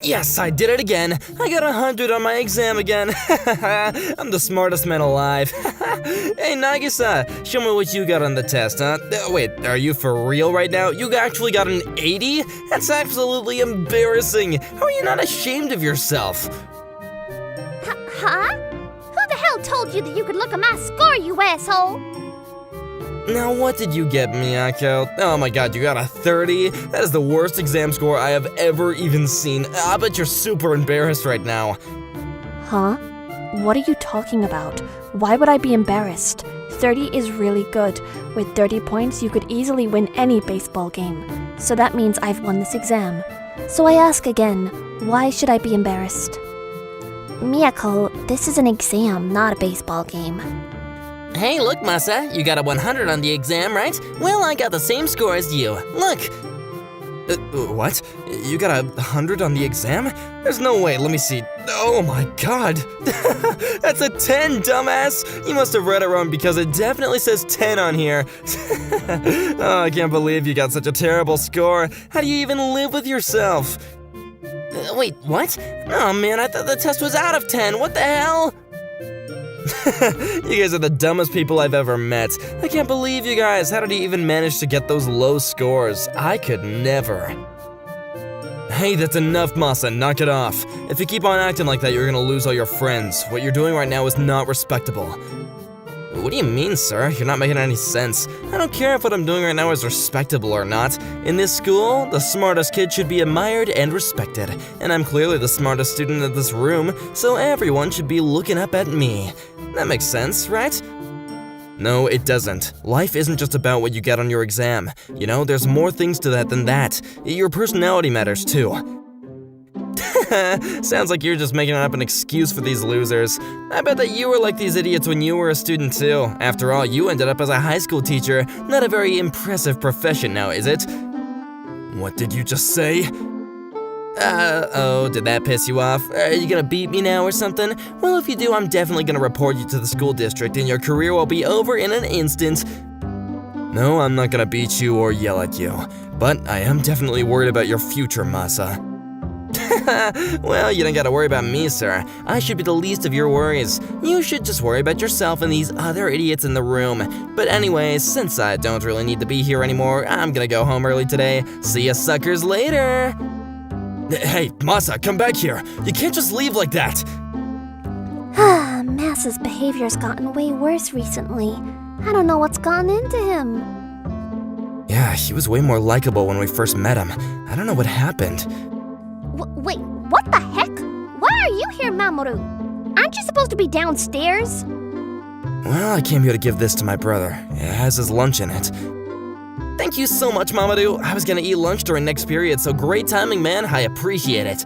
Yes, I did it again. I got 100 on my exam again. I'm the smartest man alive. Hey, Nagisa, show me what you got on the test, huh? Wait, are you for real right now? You actually got an 80? That's absolutely embarrassing. How are you not ashamed of yourself? Huh? Who the hell told you that you could look at my score, you asshole? Now, what did you get, Miyako? Oh my god, you got a 30? That is the worst exam score I have ever even seen. I bet you're super embarrassed right now. Huh? What are you talking about? Why would I be embarrassed? 30 is really good. With 30 points, you could easily win any baseball game. So that means I've won this exam. So I ask again, why should I be embarrassed? Miyako, this is an exam, not a baseball game. Hey, look, Masa, you got a 100 on the exam, right? Well, I got the same score as you. Look! What? You got a 100 on the exam? There's no way, let me see. Oh my god! That's a 10, dumbass! You must have read it wrong because it definitely says 10 on here. Oh, I can't believe you got such a terrible score. How do you even live with yourself? Wait, what? Oh man, I thought the test was out of 10. What the hell? You guys are the dumbest people I've ever met. I can't believe you guys. How did you even manage to get those low scores? I could never. Hey, that's enough, Masa. Knock it off. If you keep on acting like that, you're gonna lose all your friends. What you're doing right now is not respectable. What do you mean, sir? You're not making any sense. I don't care if what I'm doing right now is respectable or not. In this school, the smartest kid should be admired and respected. And I'm clearly the smartest student in this room, so everyone should be looking up at me. That makes sense, right? No, it doesn't. Life isn't just about what you get on your exam. You know, there's more things to that than that. Your personality matters too. Sounds like you're just making up an excuse for these losers. I bet that you were like these idiots when you were a student too. After all, you ended up as a high school teacher. Not a very impressive profession now, is it? What did you just say? Oh, did that piss you off? Are you gonna beat me now or something? Well, if you do, I'm definitely gonna report you to the school district and your career will be over in an instant. No, I'm not gonna beat you or yell at you. But I am definitely worried about your future, Masa. Well, you don't gotta worry about me, sir. I should be the least of your worries. You should just worry about yourself and these other idiots in the room. But anyways, since I don't really need to be here anymore, I'm gonna go home early today. See ya suckers later! Hey, Masa, come back here. You can't just leave like that. Masa's behavior's gotten way worse recently. I don't know what's gotten into him. Yeah, he was way more likable when we first met him. I don't know what happened. Wait, what the heck? Why are you here, Mamoru? Aren't you supposed to be downstairs? Well, I came here to give this to my brother. It has his lunch in it. Thank you so much, Mamoru. I was gonna eat lunch during next period, so great timing, man. I appreciate it.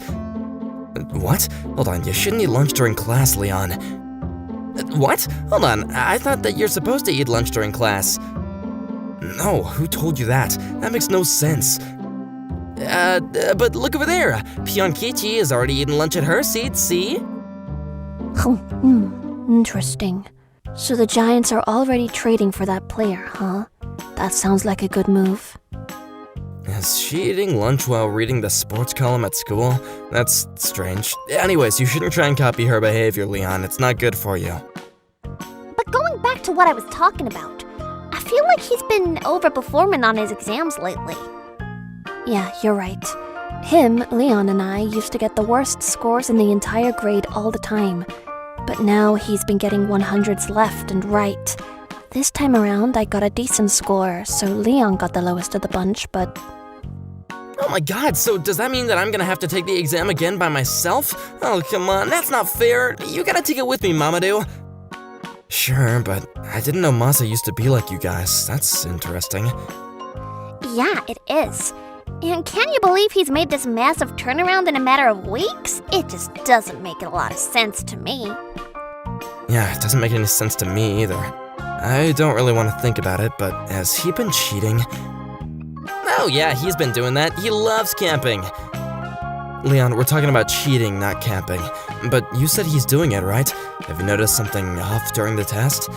What? Hold on, you shouldn't eat lunch during class, Leon. What? Hold on, I thought that you're supposed to eat lunch during class. No, who told you that? That makes no sense. But look over there. Pionkichi is already eating lunch at her seat, see? Interesting. So the Giants are already trading for that player, huh? That sounds like a good move. Is she eating lunch while reading the sports column at school? That's strange. Anyways, you shouldn't try and copy her behavior, Leon. It's not good for you. But going back to what I was talking about, I feel like he's been overperforming on his exams lately. Yeah, you're right. Him, Leon, and I used to get the worst scores in the entire grade all the time. But now he's been getting 100s left and right. This time around, I got a decent score, so Leon got the lowest of the bunch, but... Oh my god, so does that mean that I'm gonna have to take the exam again by myself? Oh, come on, that's not fair. You gotta take it with me, Mamadou. Sure, but I didn't know Masa used to be like you guys. That's interesting. Yeah, it is. And can you believe he's made this massive turnaround in a matter of weeks? It just doesn't make a lot of sense to me. Yeah, it doesn't make any sense to me either. I don't really want to think about it, but has he been cheating? Oh yeah, he's been doing that. He loves camping. Leon, we're talking about cheating, not camping. But you said he's doing it, right? Have you noticed something off during the test?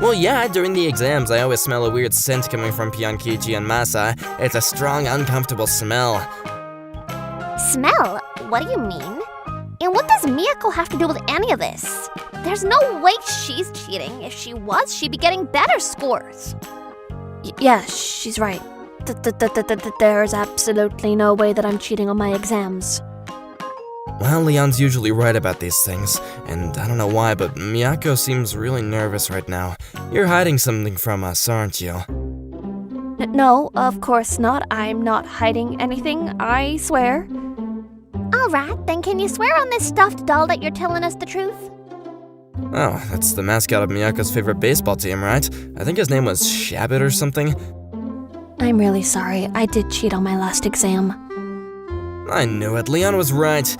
Well, yeah, during the exams, I always smell a weird scent coming from Pionkichi and Masa. It's a strong, uncomfortable smell. Smell? What do you mean? And what does Miyako have to do with any of this? There's no way she's cheating. If she was, she'd be getting better scores. Yeah, she's right. There's absolutely no way that I'm cheating on my exams. Well, Leon's usually right about these things, and I don't know why, but Miyako seems really nervous right now. You're hiding something from us, aren't you? No, of course not. I'm not hiding anything, I swear. Alright, then can you swear on this stuffed doll that you're telling us the truth? Oh, that's the mascot of Miyako's favorite baseball team, right? I think his name was Shabbit or something. I'm really sorry. I did cheat on my last exam. I knew it. Leon was right.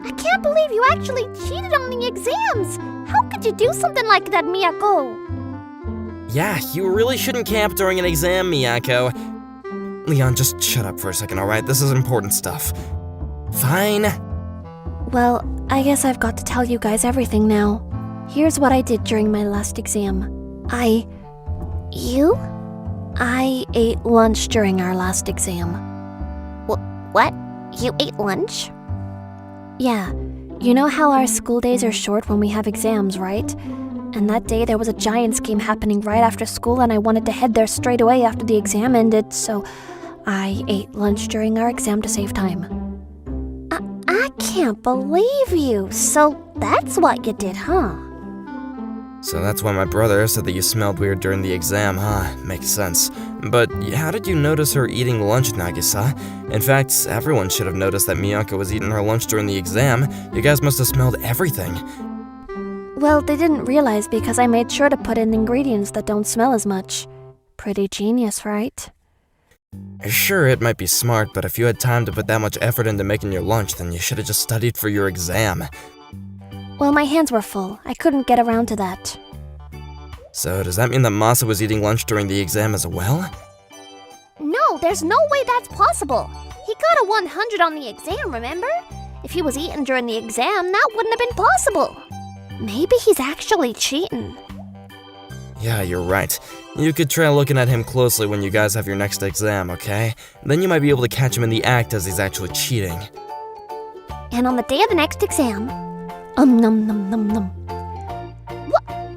I can't believe you actually cheated on the exams! How could you do something like that, Miyako? Yeah, you really shouldn't camp during an exam, Miyako. Leon, just shut up for a second, alright? This is important stuff. Fine. Well, I guess I've got to tell you guys everything now. Here's what I did during my last exam. You? I ate lunch during our last exam. What? You ate lunch? Yeah, you know how our school days are short when we have exams, right? And that day there was a Giants game happening right after school and I wanted to head there straight away after the exam ended, so I ate lunch during our exam to save time. I can't believe you. So that's what you did, huh? So that's why my brother said that you smelled weird during the exam, huh? Makes sense. But how did you notice her eating lunch, Nagisa? In fact, everyone should have noticed that Miyako was eating her lunch during the exam. You guys must have smelled everything. Well, they didn't realize because I made sure to put in ingredients that don't smell as much. Pretty genius, right? Sure, it might be smart, but if you had time to put that much effort into making your lunch, then you should have just studied for your exam. Well, my hands were full. I couldn't get around to that. So does that mean that Masa was eating lunch during the exam as well? No, there's no way that's possible. He got a 100 on the exam, remember? If he was eating during the exam, that wouldn't have been possible. Maybe he's actually cheating. Yeah, you're right. You could try looking at him closely when you guys have your next exam, okay? Then you might be able to catch him in the act as he's actually cheating. And on the day of the next exam... Num num num num.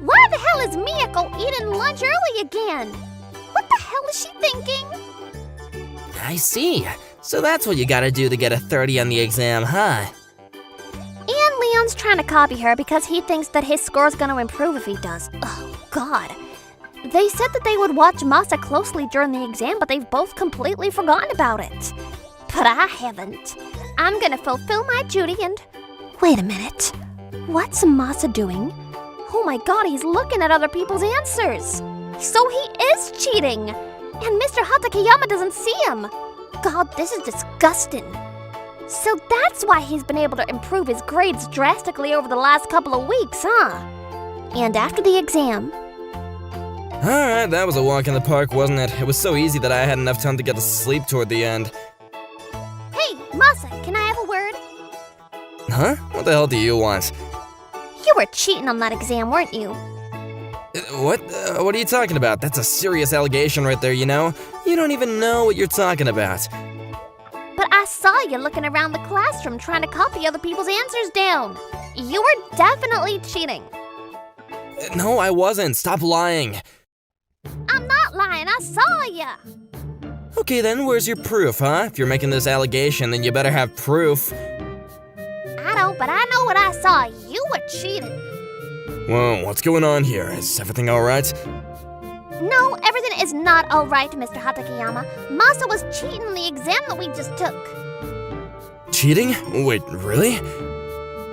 Why the hell is Miyako eating lunch early again? What the hell is she thinking? I see. So that's what you gotta do to get a 30 on the exam, huh? And Leon's trying to copy her because he thinks that his score's gonna improve if he does. Oh, God. They said that they would watch Masa closely during the exam, but they've both completely forgotten about it. But I haven't. I'm gonna fulfill my duty and... Wait a minute. What's Masa doing? Oh my God, he's looking at other people's answers. So he is cheating. And Mr. Hatakeyama doesn't see him. God, this is disgusting. So that's why he's been able to improve his grades drastically over the last couple of weeks, huh? And after the exam... Alright, that was a walk in the park, wasn't it? It was so easy that I had enough time to get to sleep toward the end. Hey, Masa, can I have a word? Huh? What the hell do you want? You were cheating on that exam, weren't you? What? What are you talking about? That's a serious allegation right there, you know? You don't even know what you're talking about. But I saw you looking around the classroom trying to copy other people's answers down. You were definitely cheating. No, I wasn't. Stop lying. I'm not lying, I saw ya. Okay then, where's your proof, huh? If you're making this allegation, then you better have proof. I don't, but I know what I saw. You were cheating. Whoa, what's going on here? Is everything alright? No, everything is not alright, Mr. Hatakeyama. Masa was cheating on the exam that we just took. Cheating? Wait, really?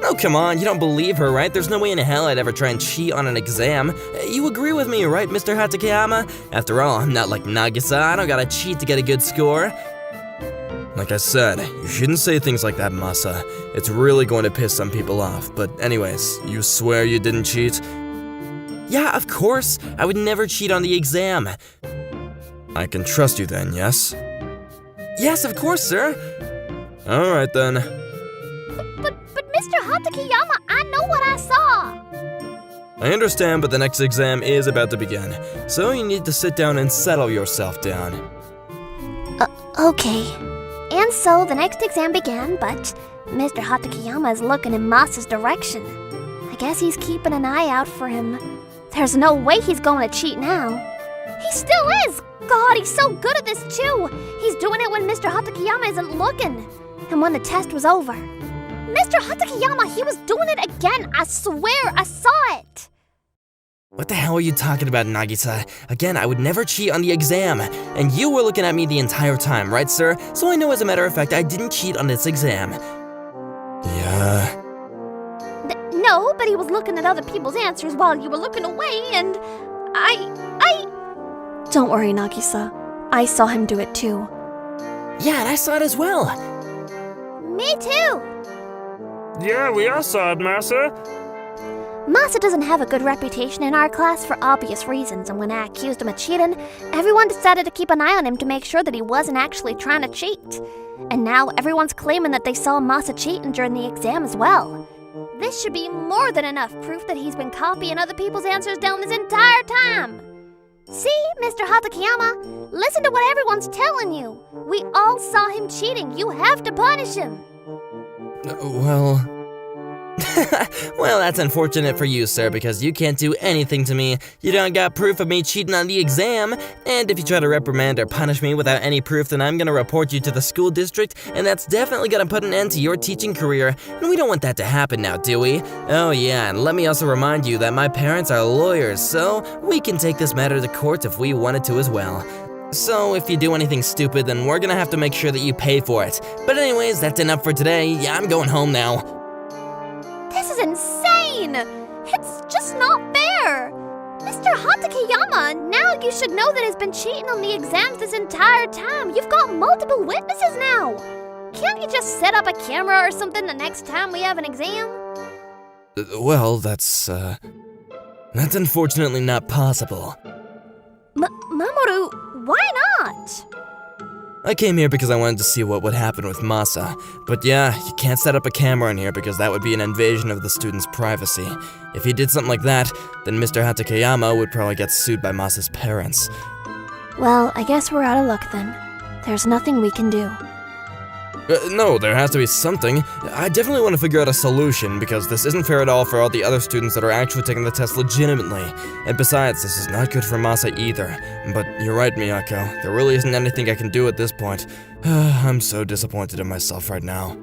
Oh, come on, you don't believe her, right? There's no way in hell I'd ever try and cheat on an exam. You agree with me, right, Mr. Hatakeyama? After all, I'm not like Nagisa. I don't gotta cheat to get a good score. Like I said, you shouldn't say things like that, Masa. It's really going to piss some people off. But anyways, you swear you didn't cheat? Yeah, of course. I would never cheat on the exam. I can trust you then, yes? Yes, of course, sir. Alright then. But Mr. Hatakeyama, I know what I saw. I understand, but the next exam is about to begin. So you need to sit down and settle yourself down. Okay. And And so the next exam began, but Mr. Hatakeyama is looking in Masa's direction. I guess he's keeping an eye out for him. There's no way he's going to cheat now. He still is! God, he's so good at this too! He's doing it when Mr. Hatakeyama isn't looking. And when the test was over. Mr. Hatakeyama, he was doing it again! I swear, I saw it! What the hell are you talking about, Nagisa? Again, I would never cheat on the exam. And you were looking at me the entire time, right, sir? So I know as a matter of fact I didn't cheat on this exam. Yeah. No, but he was looking at other people's answers while you were looking away, and Don't worry, Nagisa. I saw him do it too. Yeah, and I saw it as well. Me too! Yeah, we all saw it, Masa. Masa doesn't have a good reputation in our class for obvious reasons, and when I accused him of cheating, everyone decided to keep an eye on him to make sure that he wasn't actually trying to cheat. And now everyone's claiming that they saw Masa cheating during the exam as well. This should be more than enough proof that he's been copying other people's answers down this entire time. See, Mr. Hatakeyama, listen to what everyone's telling you. We all saw him cheating. You have to punish him. Well... Well, that's unfortunate for you, sir, because you can't do anything to me. You don't got proof of me cheating on the exam, and if you try to reprimand or punish me without any proof, then I'm gonna report you to the school district, and that's definitely gonna put an end to your teaching career, and we don't want that to happen now, do we? Oh yeah, and let me also remind you that my parents are lawyers, so we can take this matter to court if we wanted to as well. So if you do anything stupid, then we're gonna have to make sure that you pay for it. But anyways, that's enough for today. Yeah, I'm going home now. This is insane! It's just not fair! Mr. Hatakeyama, now you should know that he's been cheating on the exams this entire time. You've got multiple witnesses now! Can't you just set up a camera or something the next time we have an exam? Well, that's unfortunately not possible. Mamoru, why not? I came here because I wanted to see what would happen with Masa. But yeah, you can't set up a camera in here because that would be an invasion of the student's privacy. If he did something like that, then Mr. Hatakeyama would probably get sued by Masa's parents. Well, I guess we're out of luck then. There's nothing we can do. No, there has to be something. I definitely want to figure out a solution because this isn't fair at all for all the other students that are actually taking the test legitimately. And besides, this is not good for Masa either. But you're right, Miyako. There really isn't anything I can do at this point. I'm so disappointed in myself right now.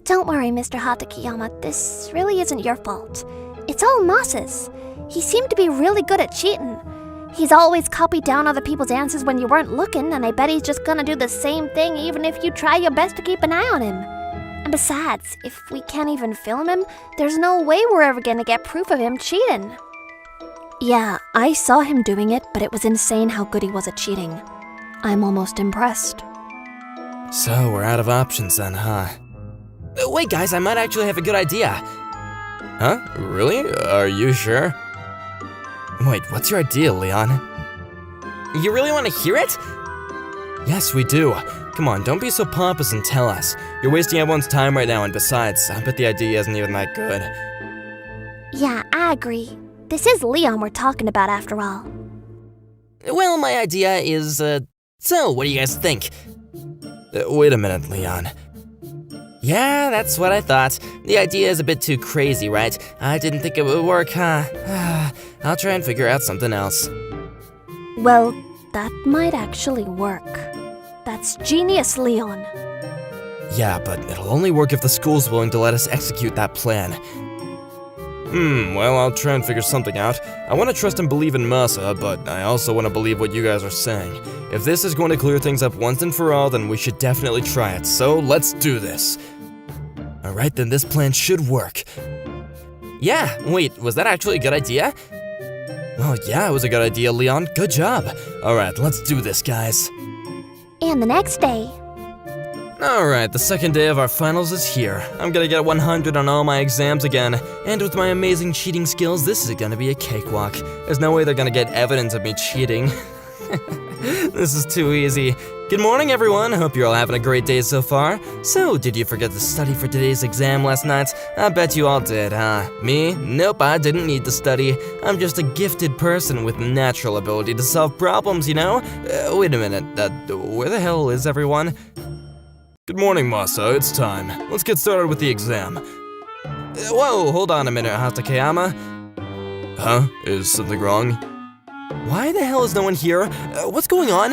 Don't worry, Mr. Hatakeyama. This really isn't your fault. It's all Masa's. He seemed to be really good at cheating. He's always copied down other people's answers when you weren't looking, and I bet he's just gonna do the same thing even if you try your best to keep an eye on him. And besides, if we can't even film him, there's no way we're ever gonna get proof of him cheating. Yeah, I saw him doing it, but it was insane how good he was at cheating. I'm almost impressed. So, we're out of options then, huh? Wait, guys, I might actually have a good idea. Huh? Really? Are you sure? Wait, what's your idea, Leon? You really want to hear it? Yes, we do. Come on, don't be so pompous and tell us. You're wasting everyone's time right now, and besides, I bet the idea isn't even that good. Yeah, I agree. This is Leon we're talking about after all. Well, my idea is, so what do you guys think? Wait a minute, Leon. Yeah, that's what I thought. The idea is a bit too crazy, right? I didn't think it would work, huh? I'll try and figure out something else. Well, that might actually work. That's genius, Leon. Yeah, but it'll only work if the school's willing to let us execute that plan. Well, I'll try and figure something out. I want to trust and believe in Masa, but I also want to believe what you guys are saying. If this is going to clear things up once and for all, then we should definitely try it, so let's do this. Alright, then this plan should work. Yeah, wait, was that actually a good idea? Oh yeah, it was a good idea, Leon. Good job. Alright, let's do this, guys. And the next day. Alright, the second day of our finals is here. I'm gonna get 100 on all my exams again, and with my amazing cheating skills, this is gonna be a cakewalk. There's no way they're gonna get evidence of me cheating. This is too easy. Good morning, everyone. Hope you're all having a great day so far. So, did you forget to study for today's exam last night? I bet you all did, huh? Me? Nope, I didn't need to study. I'm just a gifted person with natural ability to solve problems, you know? Wait a minute, where the hell is everyone? Good morning, Masa. It's time. Let's get started with the exam. Whoa, hold on a minute, Hatakeyama. Huh? Is something wrong? Why the hell is no one here? What's going on?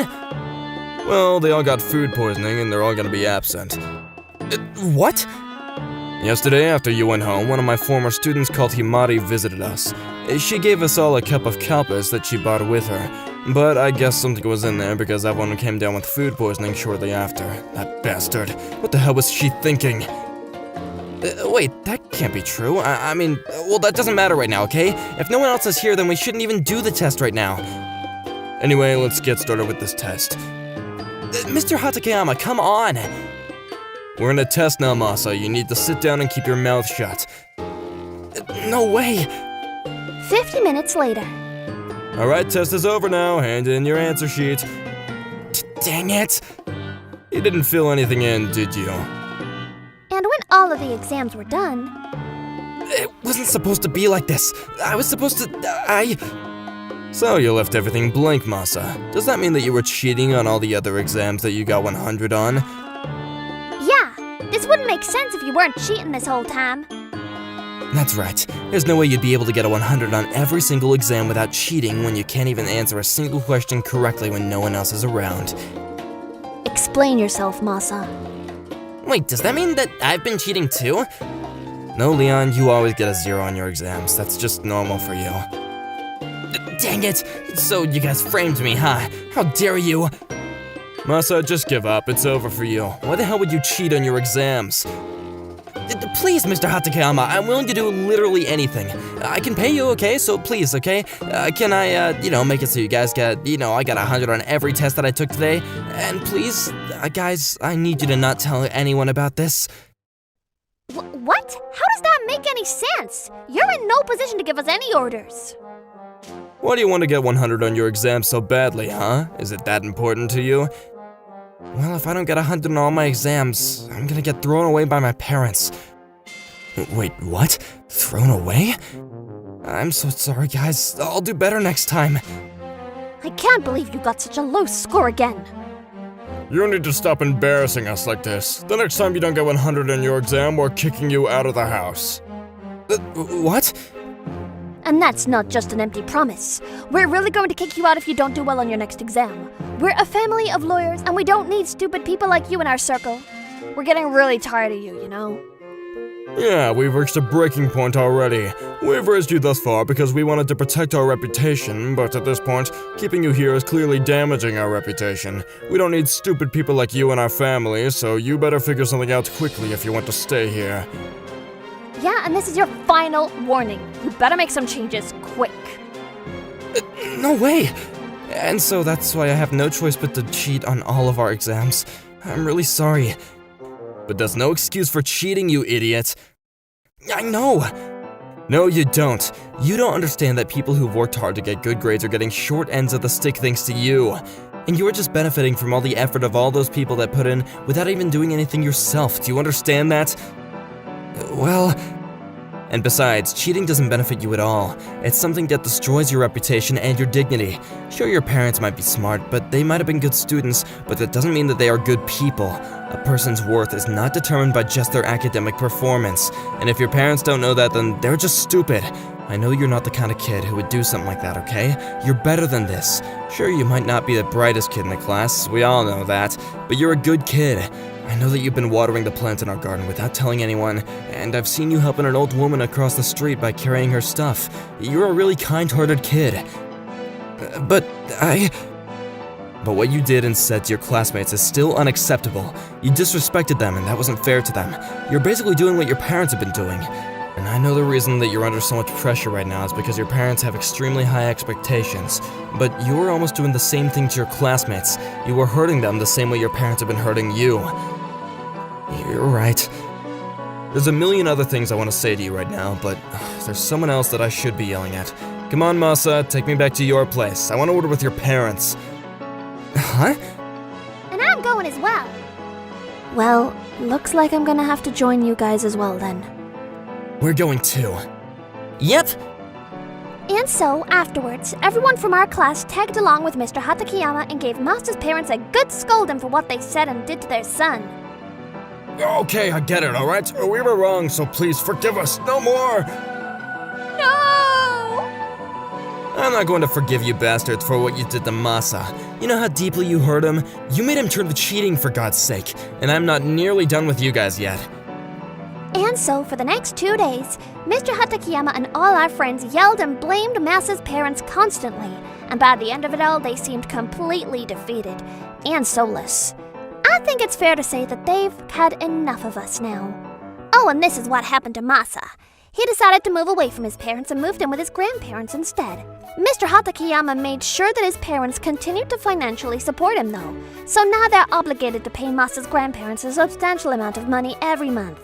Well, they all got food poisoning and they're all gonna be absent. What? Yesterday, after you went home, one of my former students called Himari visited us. She gave us all a cup of kalpis that she brought with her, but I guess something was in there because everyone came down with food poisoning shortly after. That bastard. What the hell was she thinking? Wait, that can't be true. I mean, well, that doesn't matter right now, okay? If no one else is here, then we shouldn't even do the test right now. Anyway, let's get started with this test. Mr. Hatakeyama, come on! We're in a test now, Masa. You need to sit down and keep your mouth shut. No way! 50 minutes later. Alright, test is over now. Hand in your answer sheet. Dang it! You didn't fill anything in, did you? And when all of the exams were done... It wasn't supposed to be like this. I was supposed to... So you left everything blank, Masa. Does that mean that you were cheating on all the other exams that you got 100 on? Yeah, this wouldn't make sense if you weren't cheating this whole time. That's right. There's no way you'd be able to get a 100 on every single exam without cheating when you can't even answer a single question correctly when no one else is around. Explain yourself, Masa. Wait, does that mean that I've been cheating too? No, Leon, you always get a 0 on your exams. That's just normal for you. Dang it! So you guys framed me, huh? How dare you? Masa, just give up. It's over for you. Why the hell would you cheat on your exams? Please, Mr. Hatakeyama, I'm willing to do literally anything. I can pay you, okay? So please, okay? Can I, make it so you guys get, I got 100 on every test that I took today? And please, guys, I need you to not tell anyone about this. What? How does that make any sense? You're in no position to give us any orders. Why do you want to get 100 on your exam so badly, huh? Is it that important to you? Well, if I don't get 100 on all my exams, I'm gonna get thrown away by my parents. Wait, what? Thrown away? I'm so sorry, guys. I'll do better next time. I can't believe you got such a low score again. You need to stop embarrassing us like this. The next time you don't get 100 in your exam, we're kicking you out of the house. What? And that's not just an empty promise. We're really going to kick you out if you don't do well on your next exam. We're a family of lawyers, and we don't need stupid people like you in our circle. We're getting really tired of you, you know? Yeah, we've reached a breaking point already. We've raised you thus far because we wanted to protect our reputation, but at this point, keeping you here is clearly damaging our reputation. We don't need stupid people like you in our family, so you better figure something out quickly if you want to stay here. Yeah, and this is your final warning. You better make some changes quick. No way! And so that's why I have no choice but to cheat on all of our exams. I'm really sorry. But that's no excuse for cheating, you idiot. I know! No, you don't. You don't understand that people who've worked hard to get good grades are getting short ends of the stick thanks to you. And you're just benefiting from all the effort of all those people that put in without even doing anything yourself. Do you understand that? Well... And besides, cheating doesn't benefit you at all. It's something that destroys your reputation and your dignity. Sure, your parents might be smart, but they might have been good students, but that doesn't mean that they are good people. A person's worth is not determined by just their academic performance. And if your parents don't know that, then they're just stupid. I know you're not the kind of kid who would do something like that, okay? You're better than this. Sure, you might not be the brightest kid in the class, we all know that, but you're a good kid. I know that you've been watering the plants in our garden without telling anyone, and I've seen you helping an old woman across the street by carrying her stuff. You're a really kind-hearted kid. But what you did and said to your classmates is still unacceptable. You disrespected them, and that wasn't fair to them. You're basically doing what your parents have been doing. And I know the reason that you're under so much pressure right now is because your parents have extremely high expectations. But you were almost doing the same thing to your classmates. You were hurting them the same way your parents have been hurting you. You're right. There's a million other things I want to say to you right now, but there's someone else that I should be yelling at. Come on, Masa, take me back to your place. I want to order with your parents. Huh? And I'm going as well. Well, looks like I'm gonna have to join you guys as well then. We're going too. Yep. And so, afterwards, everyone from our class tagged along with Mr. Hatakeyama and gave Masa's parents a good scolding for what they said and did to their son. Okay, I get it, alright? We were wrong, so please forgive us. No more! No! I'm not going to forgive you bastards for what you did to Masa. You know how deeply you hurt him? You made him turn to cheating for God's sake, and I'm not nearly done with you guys yet. And so, for the next 2 days, Mr. Hatakeyama and all our friends yelled and blamed Masa's parents constantly, and by the end of it all, they seemed completely defeated and soulless. I think it's fair to say that they've had enough of us now. Oh, and this is what happened to Masa. He decided to move away from his parents and moved in with his grandparents instead. Mr. Hatakeyama made sure that his parents continued to financially support him, though, so now they're obligated to pay Masa's grandparents a substantial amount of money every month.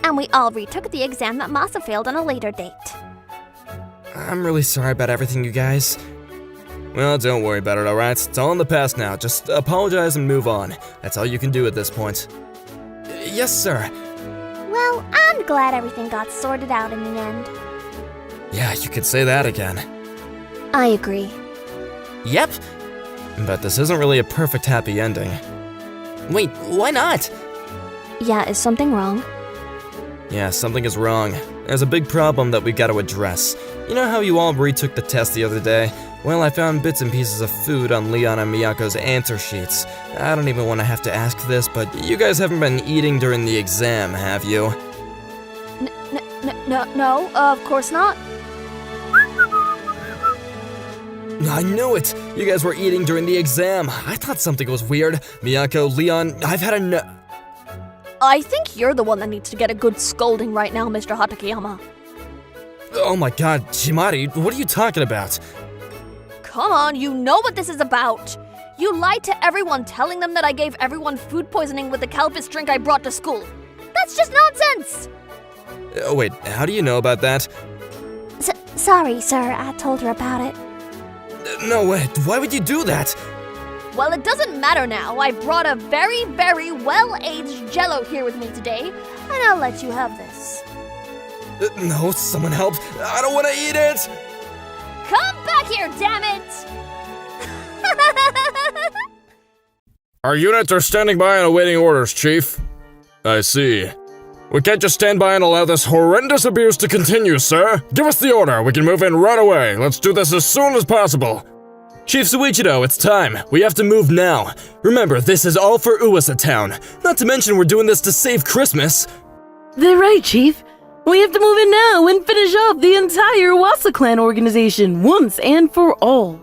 And we all retook the exam that Masa failed on a later date. I'm really sorry about everything, you guys. Well, don't worry about it, alright? It's all in the past now. Just apologize and move on. That's all you can do at this point. Yes, sir. Well, I'm glad everything got sorted out in the end. Yeah, you could say that again. I agree. Yep. But this isn't really a perfect happy ending. Wait, why not? Yeah, is something wrong? Yeah, something is wrong. There's a big problem that we gotta address. You know how you all retook the test the other day? Well, I found bits and pieces of food on Leon and Miyako's answer sheets. I don't even want to have to ask this, but you guys haven't been eating during the exam, have you? No, of course not. I knew it! You guys were eating during the exam. I thought something was weird. Miyako, Leon, I've had enough. I think you're the one that needs to get a good scolding right now, Mr. Hatakeyama. Oh my god, Shimari, what are you talking about? Come on, you know what this is about. You lied to everyone, telling them that I gave everyone food poisoning with the Calpis drink I brought to school. That's just nonsense! Wait, how do you know about that? Sorry, sir, I told her about it. No way, why would you do that? Well, it doesn't matter now. I brought a very, very well-aged Jell-O here with me today, and I'll let you have this. No, someone help. I don't want to eat it! Come back here, damn it! Our units are standing by and awaiting orders, Chief. I see. We can't just stand by and allow this horrendous abuse to continue, sir. Give us the order. We can move in right away. Let's do this as soon as possible. Chief Suichido, it's time. We have to move now. Remember, this is all for Uwasa Town. Not to mention we're doing this to save Christmas. They're right, Chief. We have to move in now and finish off the entire Wasa clan organization once and for all.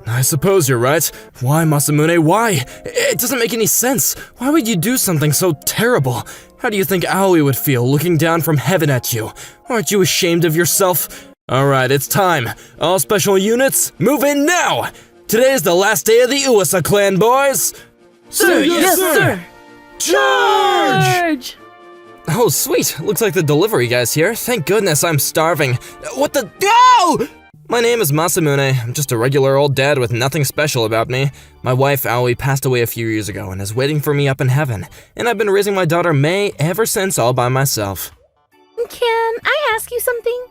I suppose you're right. Why, Masamune, why? It doesn't make any sense. Why would you do something so terrible? How do you think Aoi would feel looking down from heaven at you? Aren't you ashamed of yourself? Alright, it's time. All special units, move in now! Today is the last day of the Uwasa clan, boys! Sir, yes, sir! Charge! Oh, sweet. Looks like the delivery guy's here. Thank goodness, I'm starving. What the— No! My name is Masamune. I'm just a regular old dad with nothing special about me. My wife, Aoi, passed away a few years ago and is waiting for me up in heaven. And I've been raising my daughter, May, ever since all by myself. Can I ask you something?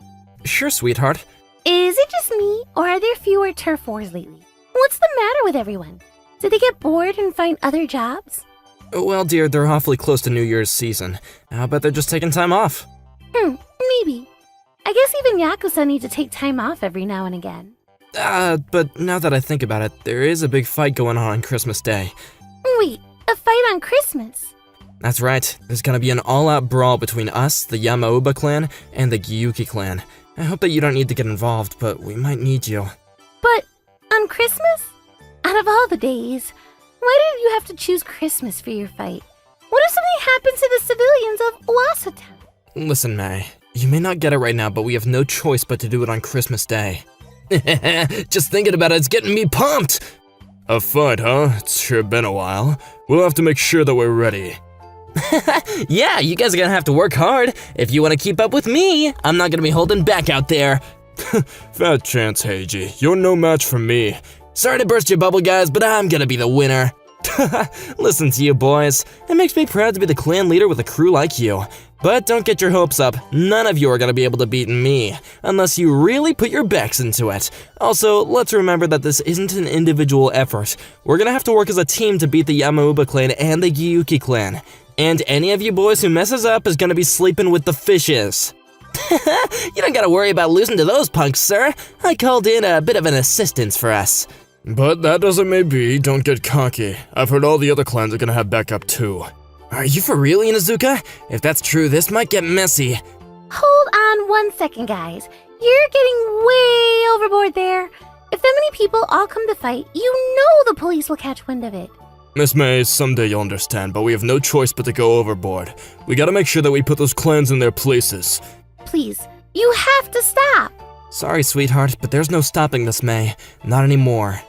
Sure, sweetheart. Is it just me, or are there fewer turf wars lately? What's the matter with everyone? Did they get bored and find other jobs? Well, dear, they're awfully close to New Year's season. I'll bet they're just taking time off. Maybe. I guess even Yakuza need to take time off every now and again. But now that I think about it, there is a big fight going on Christmas Day. Wait, a fight on Christmas? That's right. There's gonna be an all-out brawl between us, the Yamauba clan, and the Gyuki clan. I hope that you don't need to get involved, but we might need you. But on Christmas? Out of all the days, why did you have to choose Christmas for your fight? What if something happens to the civilians of Wasa Town? Listen, May. You may not get it right now, but we have no choice but to do it on Christmas Day. Just thinking about it's getting me pumped! A fight, huh? It's sure been a while. We'll have to make sure that we're ready. Yeah, you guys are gonna have to work hard. If you want to keep up with me, I'm not gonna be holding back out there. Fat chance, Heiji. You're no match for me. Sorry to burst your bubble, guys, but I'm gonna be the winner. Listen to you, boys. It makes me proud to be the clan leader with a crew like you. But don't get your hopes up. None of you are gonna be able to beat me, unless you really put your backs into it. Also, let's remember that this isn't an individual effort. We're gonna have to work as a team to beat the Yamauba clan and the Gyuki clan. And any of you boys who messes up is gonna be sleeping with the fishes. You don't gotta worry about losing to those punks, sir. I called in a bit of an assistance for us. But that doesn't may be, don't get cocky. I've heard all the other clans are gonna have backup too. Are you for real, Inuzuka? If that's true, this might get messy. Hold on 1 second, guys. You're getting way overboard there. If that many people all come to fight, you know the police will catch wind of it. Miss May, someday you'll understand, but we have no choice but to go overboard. We gotta make sure that we put those clans in their places. Please, you have to stop. Sorry, sweetheart, but there's no stopping this, May. Not anymore.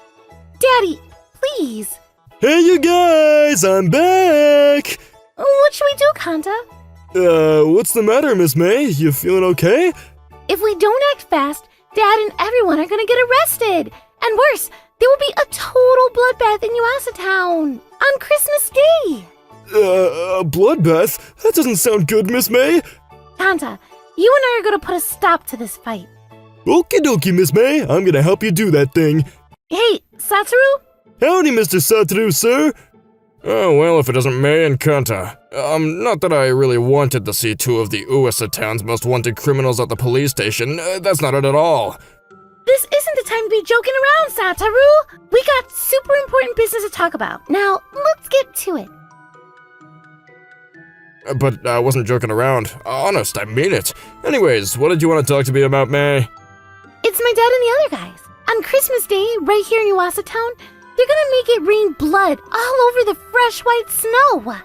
Daddy, please. Hey you guys, I'm back! What should we do, Kanta? What's the matter, Miss May? You feeling okay? If we don't act fast, Dad and everyone are gonna get arrested. And worse, there will be a total bloodbath in Yuasa Town on Christmas Day. A bloodbath? That doesn't sound good, Miss May. Kanta, you and I are gonna put a stop to this fight. Okie dokie, Miss May. I'm gonna help you do that thing. Hey, Satoru? Howdy, Mr. Satoru, sir. Oh, well, if it isn't May and Kanta. Not that I really wanted to see two of the Uwasa Town's most wanted criminals at the police station. That's not it at all. This isn't the time to be joking around, Satoru. We got super important business to talk about. Now, let's get to it. But I wasn't joking around. Honest, I mean it. Anyways, what did you want to talk to me about, May? It's my dad and the other guys. On Christmas Day, right here in Yuasa Town, they're gonna make it rain blood all over the fresh white snow.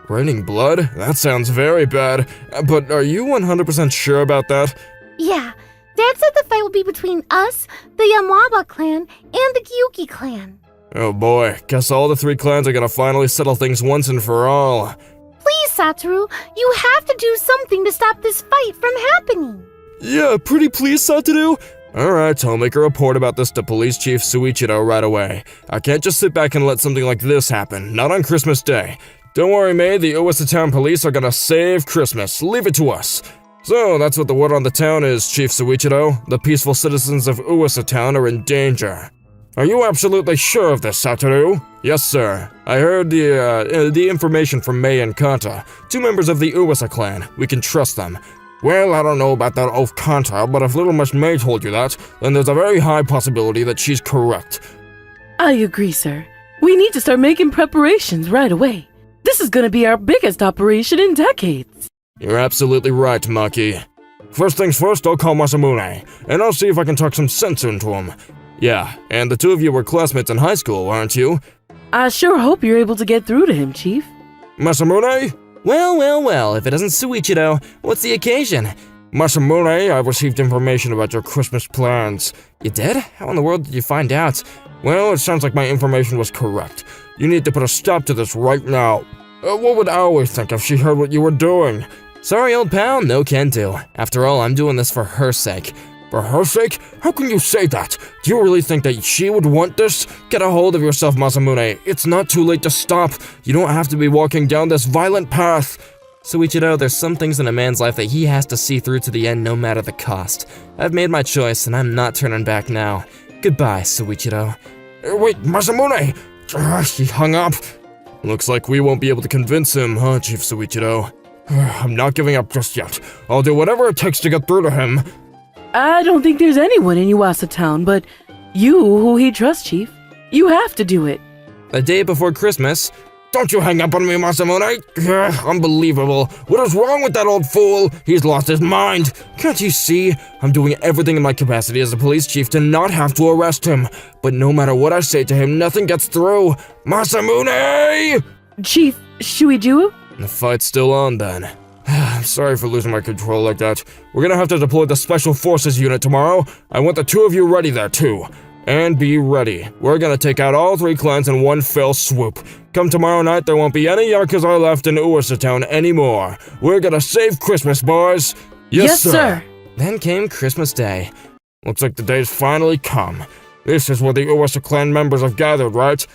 Raining blood? That sounds very bad. But are you 100% sure about that? Yeah, Dad said the fight will be between us, the Yamwaba clan, and the Gyuki clan. Oh boy, guess all the three clans are gonna finally settle things once and for all. Please, Satoru, you have to do something to stop this fight from happening. Yeah, pretty please, Satoru. Alright, I'll make a report about this to Police Chief Suichiro right away. I can't just sit back and let something like this happen, not on Christmas Day. Don't worry, May, the Uwasa Town Police are gonna save Christmas. Leave it to us. So, that's what the word on the town is, Chief Suichiro. The peaceful citizens of Uwasa Town are in danger. Are you absolutely sure of this, Satoru? Yes, sir. I heard the information from May and Kanta, two members of the Uwasa clan. We can trust them. Well, I don't know about that oaf Kanta, but if little Miss May told you that, then there's a very high possibility that she's correct. I agree, sir. We need to start making preparations right away. This is gonna be our biggest operation in decades. You're absolutely right, Maki. First things first, I'll call Masamune, and I'll see if I can talk some sense into him. Yeah, and the two of you were classmates in high school, aren't you? I sure hope you're able to get through to him, Chief. Masamune? Well, if it isn't Suichiro, what's the occasion? Masamune, I've received information about your Christmas plans. You did? How in the world did you find out? Well, it sounds like my information was correct. You need to put a stop to this right now. What would Aoi think if she heard what you were doing? Sorry, old pal, no can do. After all, I'm doing this for her sake. For her sake? How can you say that? Do you really think that she would want this? Get a hold of yourself, Masamune. It's not too late to stop. You don't have to be walking down this violent path. Suichiro, there's some things in a man's life that he has to see through to the end no matter the cost. I've made my choice and I'm not turning back now. Goodbye, Suichiro. Wait, Masamune! He hung up. Looks like we won't be able to convince him, huh, Chief Suichiro? I'm not giving up just yet. I'll do whatever it takes to get through to him. I don't think there's anyone in Yuasa Town, but you who he trusts, Chief. You have to do it. The day before Christmas. Don't you hang up on me, Masamune! Unbelievable. What is wrong with that old fool? He's lost his mind. Can't you see? I'm doing everything in my capacity as a police chief to not have to arrest him. But no matter what I say to him, nothing gets through. Masamune! Chief Shuijiu? The fight's still on then. I'm sorry for losing my control like that. We're gonna have to deploy the Special Forces unit tomorrow. I want the two of you ready there too. And be ready. We're gonna take out all three clans in one fell swoop. Come tomorrow night, there won't be any Yakuza left in Uwasa Town anymore. We're gonna save Christmas, boys. Yes, sir. Then came Christmas Day. Looks like the day's finally come. This is where the Uwasa clan members have gathered, right?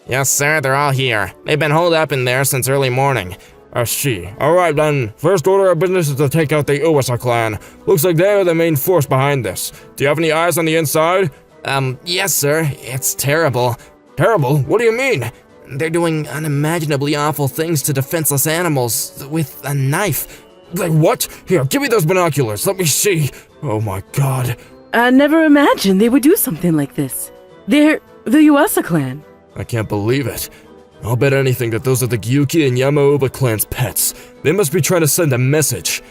Yes, sir, they're all here. They've been holed up in there since early morning. I see. Alright then, first order of business is to take out the Uwasa clan. Looks like they are the main force behind this. Do you have any eyes on the inside? Yes, sir. It's terrible. Terrible? What do you mean? They're doing unimaginably awful things to defenseless animals with a knife. Like what? Here, give me those binoculars. Let me see. Oh my god. I never imagined they would do something like this. They're the Yuasa clan. I can't believe it. I'll bet anything that those are the Gyuki and Yamauba clan's pets. They must be trying to send a message.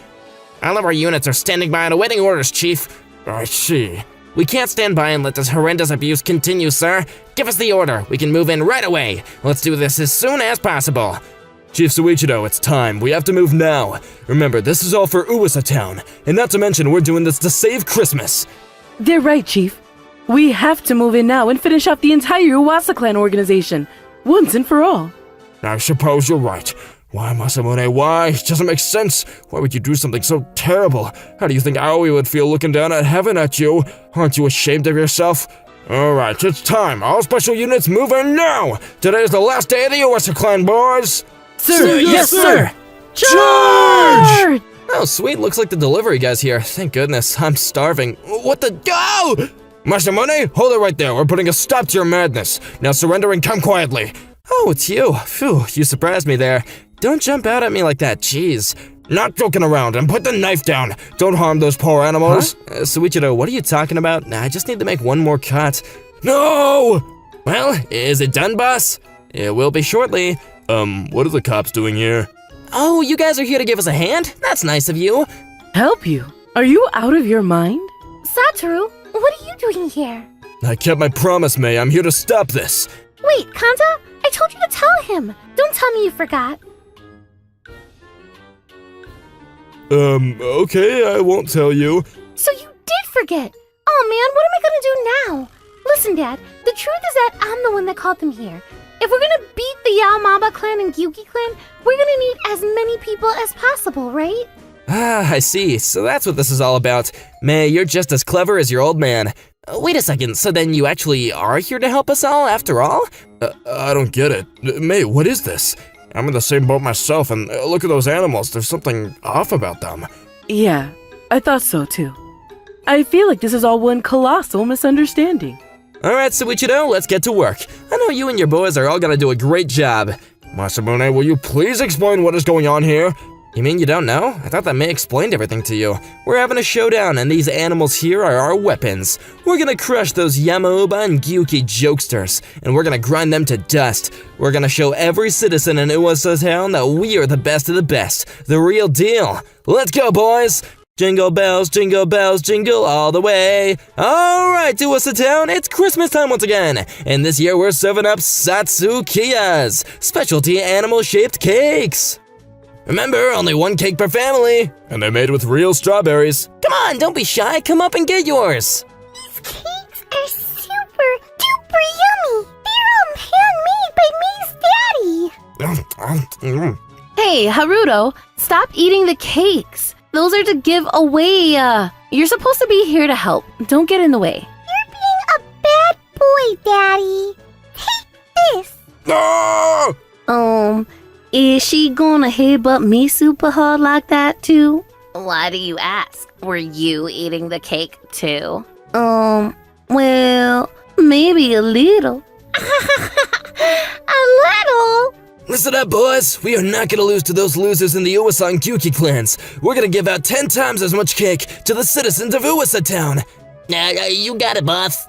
All of our units are standing by and awaiting orders, Chief. I see. We can't stand by and let this horrendous abuse continue, sir. Give us the order. We can move in right away. Let's do this as soon as possible. Chief Suichiro, it's time. We have to move now. Remember, this is all for Uwasa Town. And not to mention, we're doing this to save Christmas. They're right, Chief. We have to move in now and finish off the entire Yuasa clan organization, once and for all. I suppose you're right. Why, Masamune, why? It doesn't make sense. Why would you do something so terrible? How do you think Aoi would feel looking down at heaven at you? Aren't you ashamed of yourself? Alright, it's time. All special units move in now! Today is the last day of the Uwasa clan, boys! Sir, yes, sir! Charge! Oh, sweet. Looks like the delivery guy's here. Thank goodness. I'm starving. What the? Go! Masamune, hold it right there. We're putting a stop to your madness. Now surrender and come quietly. Oh, it's you. Phew, you surprised me there. Don't jump out at me like that, jeez. Not joking around, and put the knife down. Don't harm those poor animals. Huh? Suichiro, what are you talking about? I just need to make one more cut. No! Well, is it done, boss? It will be shortly. What are the cops doing here? Oh, you guys are here to give us a hand? That's nice of you. Help you? Are you out of your mind? Satoru, what are you doing here? I kept my promise, May. I'm here to stop this. Wait, Kanta, I told you to tell him. Don't tell me you forgot. Okay, I won't tell you. So you did forget. Oh man, what am I gonna do now? Listen, Dad, the truth is that I'm the one that called them here. If we're gonna beat the Yaomaba clan and Gyuki clan, we're gonna need as many people as possible, right? Ah, I see. So that's what this is all about. May, you're just as clever as your old man. Wait a second, so then you actually are here to help us all, after all? I don't get it. May, what is this? I'm in the same boat myself, and look at those animals. There's something off about them. Yeah, I thought so too. I feel like this is all one colossal misunderstanding. Alright, Suichiro, let's get to work. I know you and your boys are all gonna do a great job. Masamune, will you please explain what is going on here? You mean you don't know? I thought that May explained everything to you. We're having a showdown, and these animals here are our weapons. We're gonna crush those Yamauba and Gyuki jokesters, and we're gonna grind them to dust. We're gonna show every citizen in Uwasa Town that we are the best of the best, the real deal. Let's go, boys! Jingle bells, jingle all the way. All right, Uwasa Town, it's Christmas time once again. And this year we're serving up Satsukiyas, specialty animal-shaped cakes. Remember, only one cake per family. And they're made with real strawberries. Come on, don't be shy, come up and get yours. These cakes are super duper yummy. They're handmade by May's daddy. Hey, Haruto, stop eating the cakes. Those are to give away. You're supposed to be here to help. Don't get in the way. You're being a bad boy, Daddy. Take this. No! Is she gonna headbutt me super hard like that too? Why do you ask? Were you eating the cake too? Well, maybe a little. A little? Listen up, boys. We are not gonna lose to those losers in the Uwasa and Gyuki clans. We're gonna give out 10 times as much cake to the citizens of Uwasa Town. You got it, boss.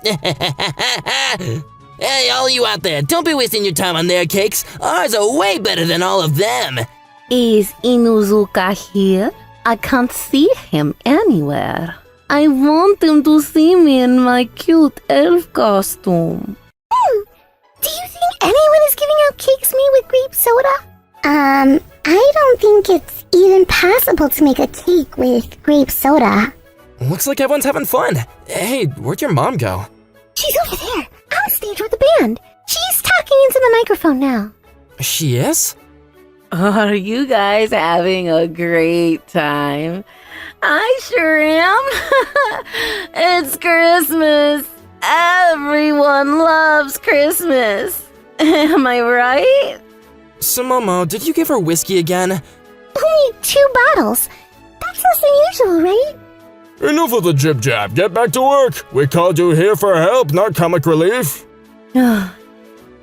Hey, all you out there, don't be wasting your time on their cakes. Ours are way better than all of them. Is Inuzuka here? I can't see him anywhere. I want him to see me in my cute elf costume. Do you think anyone is giving out cakes made with grape soda? I don't think it's even possible to make a cake with grape soda. Looks like everyone's having fun. Hey, where'd your mom go? She's over there, on stage with the band. She's talking into the microphone now. She is? Are you guys having a great time? I sure am. It's Christmas. Everyone loves Christmas. Am I right? So, Momo, did you give her whiskey again? Only 2 bottles. That's less than usual, right? Enough of the jib-jab. Get back to work. We called you here for help, not comic relief.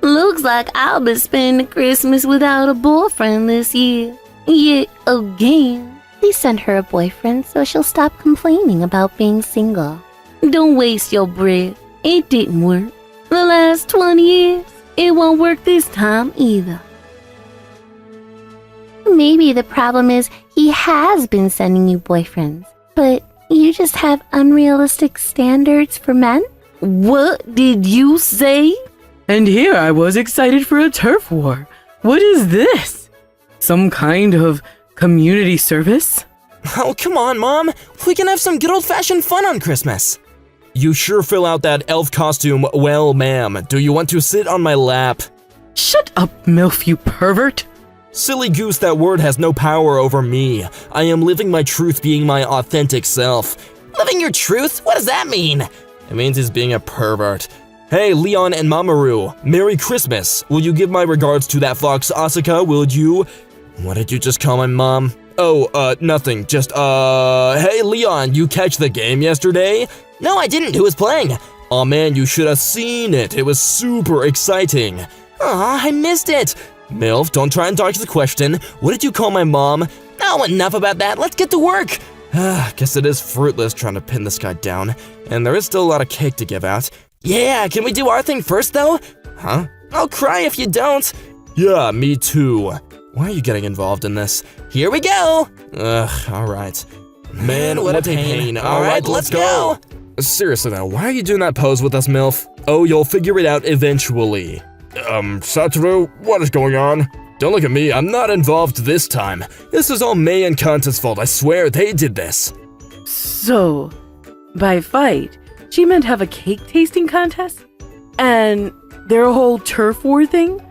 Looks like I'll be spending Christmas without a boyfriend this year. Yet again. Please send her a boyfriend so she'll stop complaining about being single. Don't waste your breath. It didn't work. The last 20 years, it won't work this time either. Maybe the problem is he has been sending you boyfriends, but you just have unrealistic standards for men? What did you say? And here I was excited for a turf war. What is this? Some kind of community service? Oh, come on, Mom. We can have some good old-fashioned fun on Christmas. You sure fill out that elf costume well, ma'am. Do you want to sit on my lap? Shut up, MILF, you pervert! Silly goose, that word has no power over me. I am living my truth, being my authentic self. Living your truth? What does that mean? It means he's being a pervert. Hey, Leon and Mamoru, Merry Christmas. Will you give my regards to that fox, Asuka, will you? What did you just call my mom? Oh, nothing. Just, hey, Leon, you catch the game yesterday? No, I didn't. Who was playing? Aw, man, you should have seen it. It was super exciting. Aw, I missed it. MILF, don't try and dodge the question. What did you call my mom? Oh, enough about that. Let's get to work. Guess it is fruitless trying to pin this guy down. And there is still a lot of cake to give out. Yeah, can we do our thing first, though? Huh? I'll cry if you don't. Yeah, me too. Why are you getting involved in this? Here we go. Ugh, alright. Man, what a pain. Alright, let's go. Seriously though, why are you doing that pose with us, MILF? Oh, you'll figure it out eventually. Satoru, what is going on? Don't look at me, I'm not involved this time. This is all May and Kanta's fault, I swear, they did this. So, by fight, she meant have a cake tasting contest? And their whole turf war thing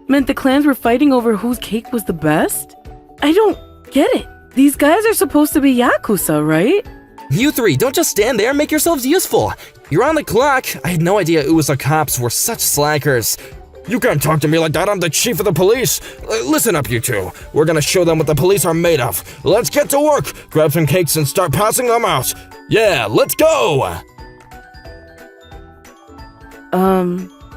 meant the clans were fighting over whose cake was the best? I don't get it. These guys are supposed to be Yakuza, right? You three, don't just stand there, make yourselves useful. You're on the clock. I had no idea Uwasa cops were such slackers. You can't talk to me like that, I'm the chief of the police. Listen up, you two. We're gonna show them what the police are made of. Let's get to work. Grab some cakes and start passing them out. Yeah, let's go!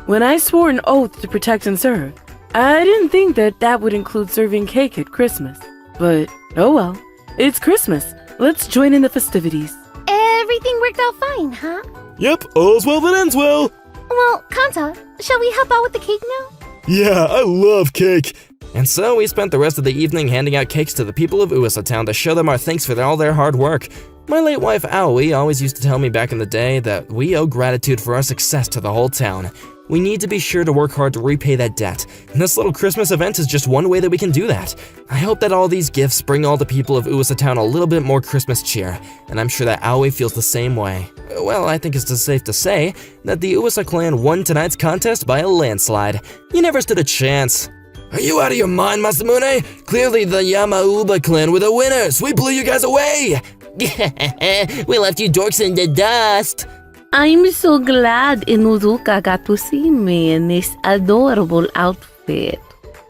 When I swore an oath to protect and serve, I didn't think that that would include serving cake at Christmas. But, oh well. It's Christmas. Let's join in the festivities. Everything worked out fine, huh? Yep, all's well that ends well. Well, Kanta, shall we help out with the cake now? Yeah, I love cake. And so we spent the rest of the evening handing out cakes to the people of Uwasa Town to show them our thanks for all their hard work. My late wife Aoi always used to tell me back in the day that we owe gratitude for our success to the whole town. We need to be sure to work hard to repay that debt, and this little Christmas event is just one way that we can do that. I hope that all these gifts bring all the people of Uwasa Town a little bit more Christmas cheer, and I'm sure that Aoi feels the same way. Well, I think it's just safe to say that the Uwasa clan won tonight's contest by a landslide. You never stood a chance. Are you out of your mind, Masamune? Clearly the Yamauba clan were the winners. We blew you guys away. We left you dorks in the dust. I'm so glad Inuzuka got to see me in this adorable outfit.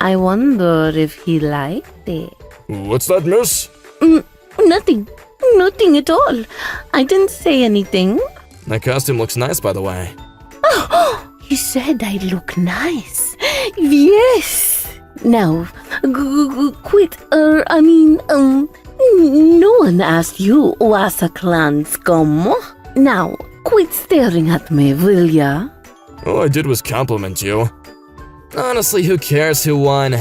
I wonder if he liked it. What's that, miss? Nothing. Nothing at all. I didn't say anything. That costume looks nice, by the way. He said I look nice. Yes. Now, quit. No one asked you, Wasa clan scum. Now, quit staring at me, will ya? All I did was compliment you. Honestly, who cares who won?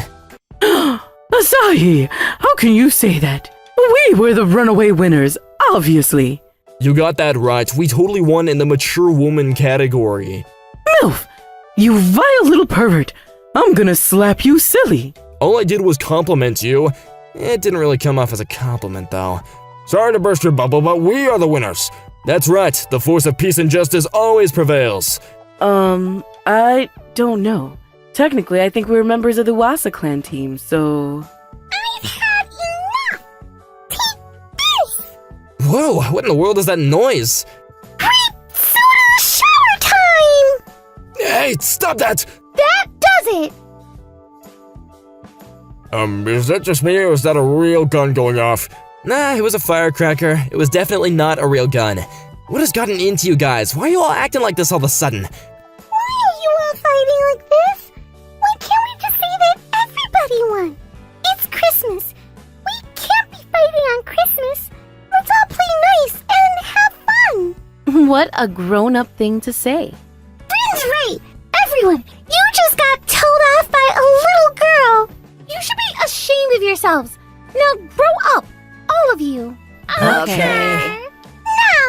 Asahi, how can you say that? We were the runaway winners, obviously. You got that right. We totally won in the mature woman category. MILF, you vile little pervert. I'm gonna slap you silly. All I did was compliment you. It didn't really come off as a compliment, though. Sorry to burst your bubble, but we are the winners. That's right. The force of peace and justice always prevails. I don't know. Technically, I think we were members of the Wasa clan team, so... I've had enough! Take this! Whoa, what in the world is that noise? Soda shower time! Hey, stop that! That does it! Is that just me or is that a real gun going off? Nah, it was a firecracker. It was definitely not a real gun. What has gotten into you guys? Why are you all acting like this all of a sudden? Why are you all fighting like this? what a grown-up thing to say. Bryn's right! Everyone, you just got told off by a little girl! You should be ashamed of yourselves. Now grow up, all of you. Okay. Now,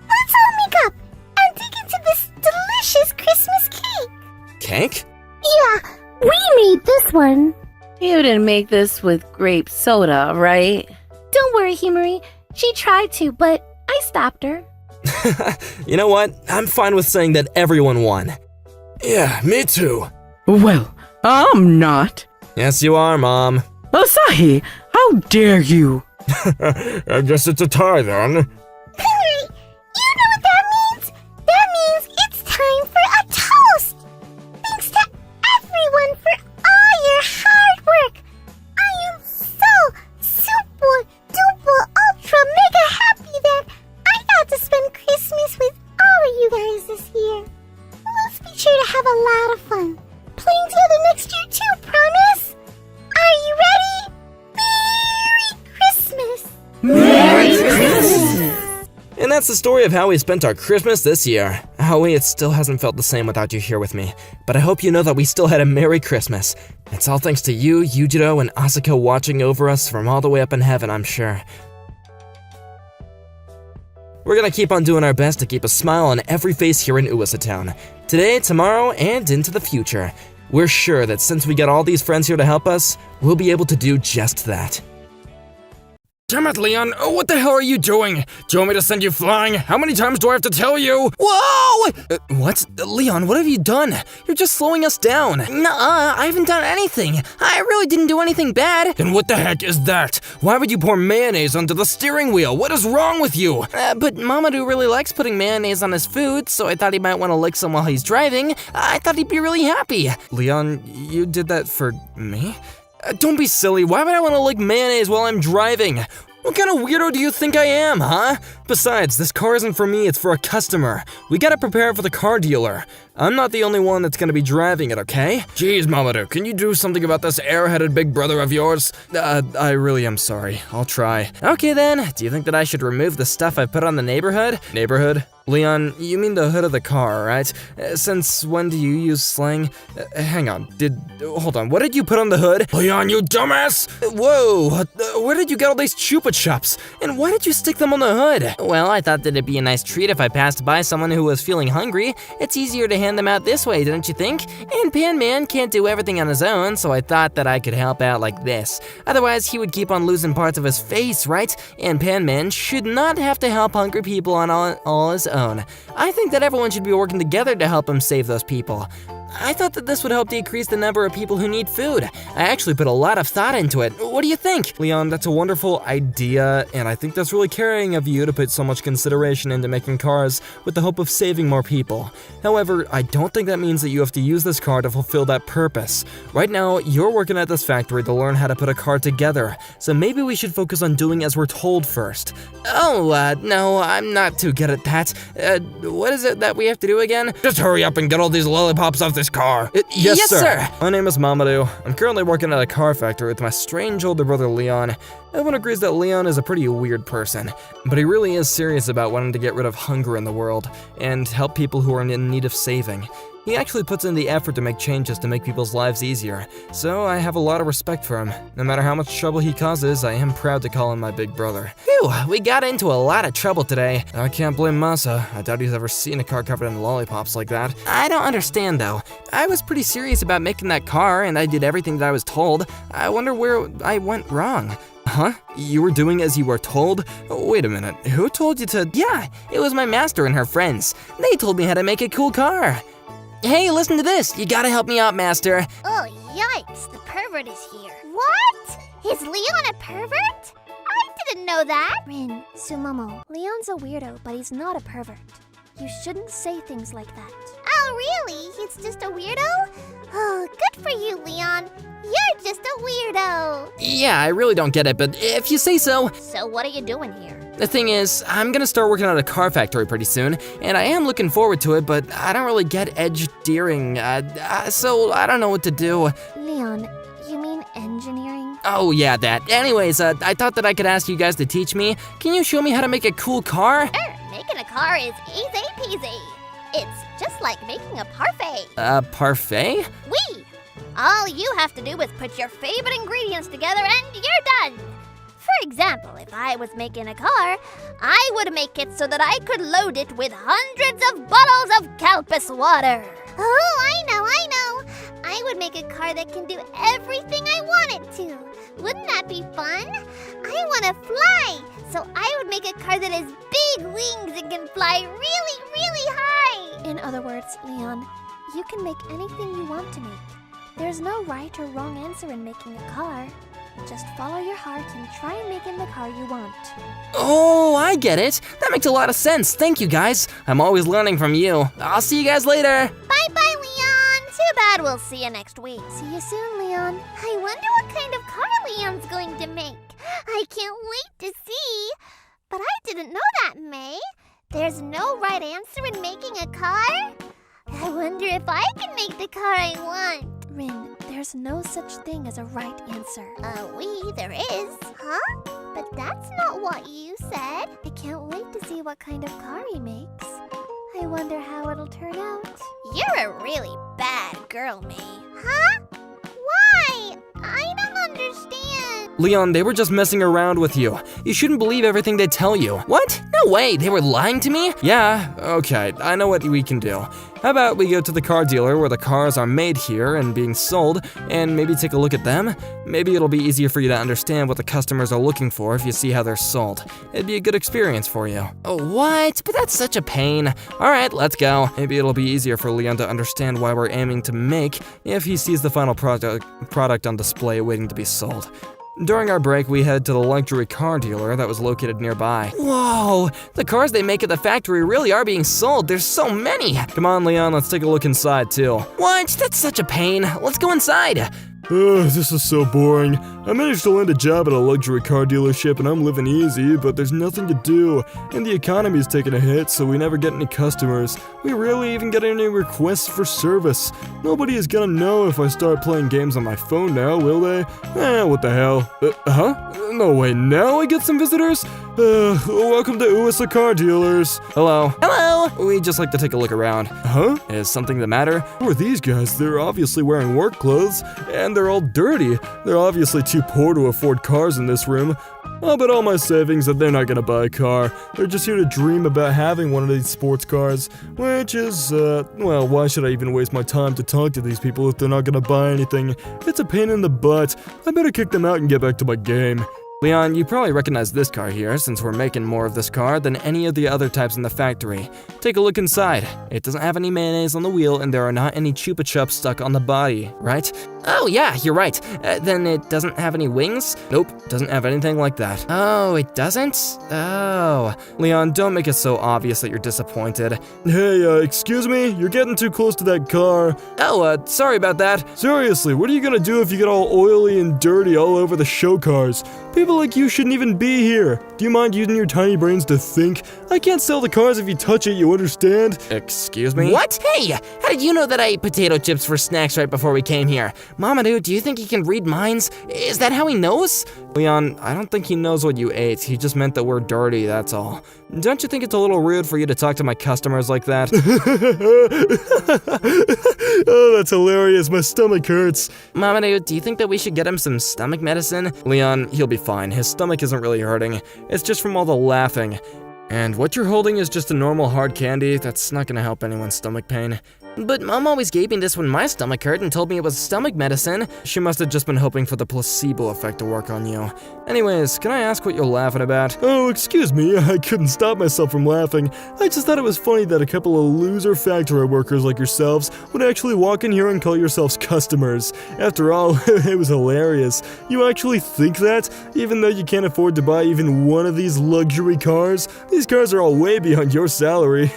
let's all make up and dig into this delicious Christmas cake. Cake? Yeah, we made this one. You didn't make this with grape soda, right? Don't worry, Himari. She tried to, but I stopped her. You know what? I'm fine with saying that everyone won. Yeah, me too. Well, I'm not. Yes, you are, Mom. Asahi, how dare you? I guess it's a tie then. Hillary, you know what that means? That means it's time for a toast. Thanks to everyone for all your hard work. I am so super duper ultra mega happy that I got to spend Christmas with all of you guys this year. Let's be sure to have a lot of fun. Playing together next year too, promise? Are you ready? Merry Christmas! And that's the story of how we spent our Christmas this year. Howie, it still hasn't felt the same without you here with me, but I hope you know that we still had a Merry Christmas. It's all thanks to you, Yujiro, and Asako watching over us from all the way up in heaven, I'm sure. We're gonna keep on doing our best to keep a smile on every face here in Uwasa Town. Today, tomorrow, and into the future. We're sure that since we got all these friends here to help us, we'll be able to do just that. Damn it, Leon. What the hell are you doing? Do you want me to send you flying? How many times do I have to tell you? Whoa! What? Leon, what have you done? You're just slowing us down. Nuh-uh, I haven't done anything. I really didn't do anything bad. Then what the heck is that? Why would you pour mayonnaise onto the steering wheel? What is wrong with you? But Mamadou really likes putting mayonnaise on his food, so I thought he might want to lick some while he's driving. I thought he'd be really happy. Leon, you did that for me? Don't be silly. Why would I want to lick mayonnaise while I'm driving? What kind of weirdo do you think I am, huh? Besides, this car isn't for me, it's for a customer. We gotta prepare it for the car dealer. I'm not the only one that's gonna be driving it, okay? Jeez, Mamadou, can you do something about this airheaded big brother of yours? I really am sorry. I'll try. Okay then, do you think that I should remove the stuff I put on the neighborhood? Neighborhood? Leon, you mean the hood of the car, right? Since when do you use slang? Hang on, hold on, what did you put on the hood? Leon, you dumbass! Whoa, where did you get all these Chupa Chups? And why did you stick them on the hood? Well, I thought that it'd be a nice treat if I passed by someone who was feeling hungry. It's easier to hand them out this way, don't you think? And Pan Man can't do everything on his own, so I thought that I could help out like this. Otherwise, he would keep on losing parts of his face, right? And Pan Man should not have to help hungry people on all his own. I think that everyone should be working together to help him save those people. I thought that this would help decrease the number of people who need food. I actually put a lot of thought into it. What do you think? Leon, that's a wonderful idea, and I think that's really caring of you to put so much consideration into making cars with the hope of saving more people. However, I don't think that means that you have to use this car to fulfill that purpose. Right now, you're working at this factory to learn how to put a car together, so maybe we should focus on doing as we're told first. Oh, no, I'm not too good at that. What is it that we have to do again? Just hurry up and get all these lollipops off this car. Yes, sir. My name is Mamadou. I'm currently working at a car factory with my strange older brother Leon. Everyone agrees that Leon is a pretty weird person, but he really is serious about wanting to get rid of hunger in the world and help people who are in need of saving. He actually puts in the effort to make changes to make people's lives easier, so I have a lot of respect for him. No matter how much trouble he causes, I am proud to call him my big brother. Phew, we got into a lot of trouble today. I can't blame Masa. I doubt he's ever seen a car covered in lollipops like that. I don't understand though. I was pretty serious about making that car and I did everything that I was told. I wonder where I went wrong. Huh? You were doing as you were told? Wait a minute, who told you to? Yeah, it was my master and her friends. They told me how to make a cool car. Hey, listen to this. You gotta help me out, Master. Oh, yikes. The pervert is here. What? Is Leon a pervert? I didn't know that. Rin, Sumomo, Leon's a weirdo, but he's not a pervert. You shouldn't say things like that. Oh, really? He's just a weirdo? Oh, good for you, Leon. You're just a weirdo. Yeah, I really don't get it, but if you say so. So what are you doing here? The thing is, I'm gonna start working at a car factory pretty soon, and I am looking forward to it, but I don't really get engineering, so I don't know what to do. Leon, you mean engineering? Oh yeah, that. Anyways, I thought that I could ask you guys to teach me. Can you show me how to make a cool car? Making a car car is easy peasy. It's just like making a parfait. Parfait? Oui! All you have to do is put your favorite ingredients together and you're done. For example, if I was making a car, I would make it so that I could load it with hundreds of bottles of Calpis water. Oh, I know. I would make a car that can do everything I want it to. Wouldn't that be fun? I want to fly, so I would make a car that has big wings and can fly really, really high. In other words, Leon, you can make anything you want to make. There's no right or wrong answer in making a car. Just follow your heart and try making the car you want. Oh, I get it. That makes a lot of sense. Thank you, guys. I'm always learning from you. I'll see you guys later. Bye-bye, Leon. Too bad we'll see you next week. See you soon, Leon. I wonder what kind of car Leon's going to make. I can't wait to see. But I didn't know that, May. There's no right answer in making a car? I wonder if I can make the car I want. Rin, there's no such thing as a right answer. There is. Huh? But that's not what you said. I can't wait to see what kind of car he makes. I wonder how it'll turn out. You're a really bad girl, May. Huh? Why? I don't understand. Leon, they were just messing around with you. You shouldn't believe everything they tell you. What? No way, they were lying to me? Yeah, okay, I know what we can do. How about we go to the car dealer where the cars are made here and being sold, and maybe take a look at them? Maybe it'll be easier for you to understand what the customers are looking for if you see how they're sold. It'd be a good experience for you. Oh, what? But that's such a pain. Alright, let's go. Maybe it'll be easier for Leon to understand why we're aiming to make if he sees the final product on display waiting to be sold. During our break, we headed to the luxury car dealer that was located nearby. Whoa! The cars they make at the factory really are being sold. There's so many! Come on, Leon, let's take a look inside, too. What? That's such a pain. Let's go inside. This is so boring. I managed to land a job at a luxury car dealership and I'm living easy, but there's nothing to do. And the economy's taking a hit, so we never get any customers. We rarely even get any requests for service. Nobody is gonna know if I start playing games on my phone now, will they? What the hell? No way, now I get some visitors? Welcome to USA Car Dealers. Hello. Hello! We'd just like to take a look around. Huh? Is something the matter? Who are these guys? They're obviously wearing work clothes, and they're all dirty. They're obviously too poor to afford cars in this room. I'll bet all my savings that they're not gonna buy a car. They're just here to dream about having one of these sports cars. Which is, well, why should I even waste my time to talk to these people if they're not gonna buy anything? It's a pain in the butt. I better kick them out and get back to my game. Leon, you probably recognize this car here, since we're making more of this car than any of the other types in the factory. Take a look inside. It doesn't have any mayonnaise on the wheel, and there are not any Chupa Chups stuck on the body, right? Oh yeah, you're right. Then it doesn't have any wings? Nope, doesn't have anything like that. Oh, it doesn't? Oh. Leon, don't make it so obvious that you're disappointed. Hey, excuse me? You're getting too close to that car. Oh, sorry about that. Seriously, what are you gonna do if you get all oily and dirty all over the show cars? People like you shouldn't even be here. Do you mind using your tiny brains to think? I can't sell the cars if you touch it, you understand? Excuse me? What? Hey, how did you know that I ate potato chips for snacks right before we came here? Mamadou, do you think he can read minds? Is that how he knows? Leon, I don't think he knows what you ate. He just meant that we're dirty, that's all. Don't you think it's a little rude for you to talk to my customers like that? Oh, that's hilarious. My stomach hurts. Mamadou, do you think that we should get him some stomach medicine? Leon, he'll be fine. His stomach isn't really hurting. It's just from all the laughing. And what you're holding is just a normal hard candy. That's not gonna help anyone's stomach pain. But Mom always gave me this when my stomach hurt and told me it was stomach medicine. She must have just been hoping for the placebo effect to work on you. Anyways, can I ask what you're laughing about? Oh, excuse me, I couldn't stop myself from laughing. I just thought it was funny that a couple of loser factory workers like yourselves would actually walk in here and call yourselves customers. After all, it was hilarious. You actually think that? Even though you can't afford to buy even one of these luxury cars? These cars are all way beyond your salary.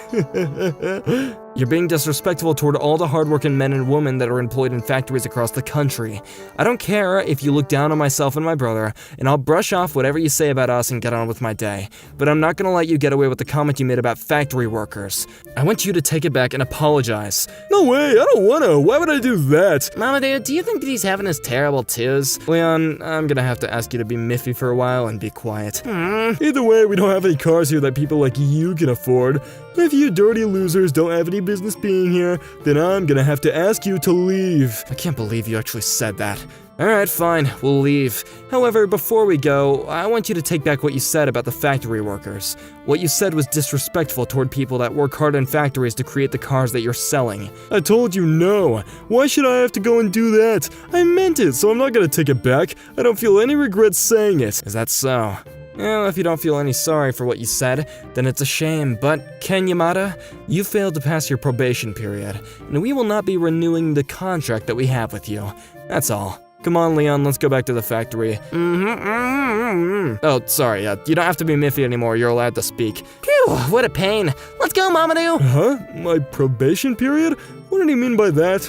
You're being disrespectful toward all the hardworking men and women that are employed in factories across the country. I don't care if you look down on myself and my brother, and I'll brush off whatever you say about us and get on with my day. But I'm not gonna let you get away with the comment you made about factory workers. I want you to take it back and apologize. No way, I don't wanna. Why would I do that? Mamadou, do you think that he's having his terrible twos? Leon, I'm gonna have to ask you to be miffy for a while and be quiet. Either way, we don't have any cars here that people like you can afford. If you dirty losers don't have any business being here, then I'm gonna have to ask you to leave. I can't believe you actually said that. Alright, fine, we'll leave. However, before we go, I want you to take back what you said about the factory workers. What you said was disrespectful toward people that work hard in factories to create the cars that you're selling. I told you no. Why should I have to go and do that? I meant it, so I'm not gonna take it back. I don't feel any regrets saying it. Is that so? Well, if you don't feel any sorry for what you said, then it's a shame, but Ken Yamada, you failed to pass your probation period, and we will not be renewing the contract that we have with you. That's all. Come on, Leon, let's go back to the factory. Oh, sorry, you don't have to be miffy anymore, you're allowed to speak. Phew, what a pain. Let's go, Mamadou! Huh? My probation period? What did he mean by that?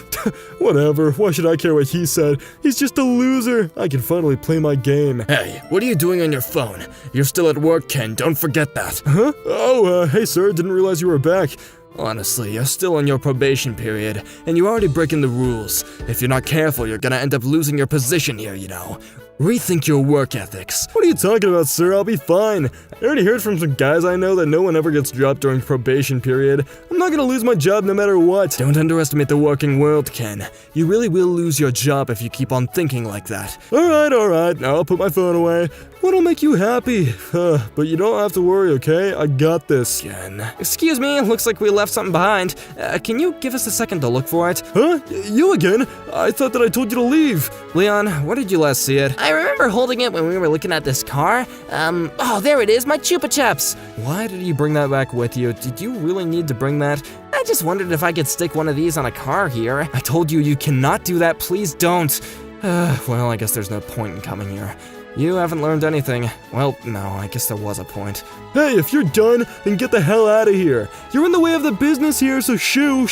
Whatever, why should I care what he said? He's just a loser. I can finally play my game. Hey, what are you doing on your phone? You're still at work, Ken, don't forget that. Huh? Oh, hey sir, didn't realize you were back. Honestly, you're still on your probation period, and you're already breaking the rules. If you're not careful, you're gonna end up losing your position here, you know. Rethink your work ethics. What are you talking about, sir? I'll be fine. I already heard from some guys I know that no one ever gets dropped during probation period. I'm not gonna lose my job no matter what. Don't underestimate the working world, Ken. You really will lose your job if you keep on thinking like that. Alright, I'll put my phone away. What'll make you happy? But you don't have to worry, okay? I got this. Ken. Excuse me, looks like we left something behind. Can you give us a second to look for it? Huh? You again? I thought that I told you to leave. Leon, where did you last see it? I remember holding it when we were looking at this car. Oh, there it is, my Chupa Chups. Why did you bring that back with you? Did you really need to bring that? I just wondered if I could stick one of these on a car here. I told you cannot do that, please don't. Well, I guess there's no point in coming here. You haven't learned anything. Well, no, I guess there was a point. Hey, if you're done, then get the hell out of here. You're in the way of the business here, so shoo.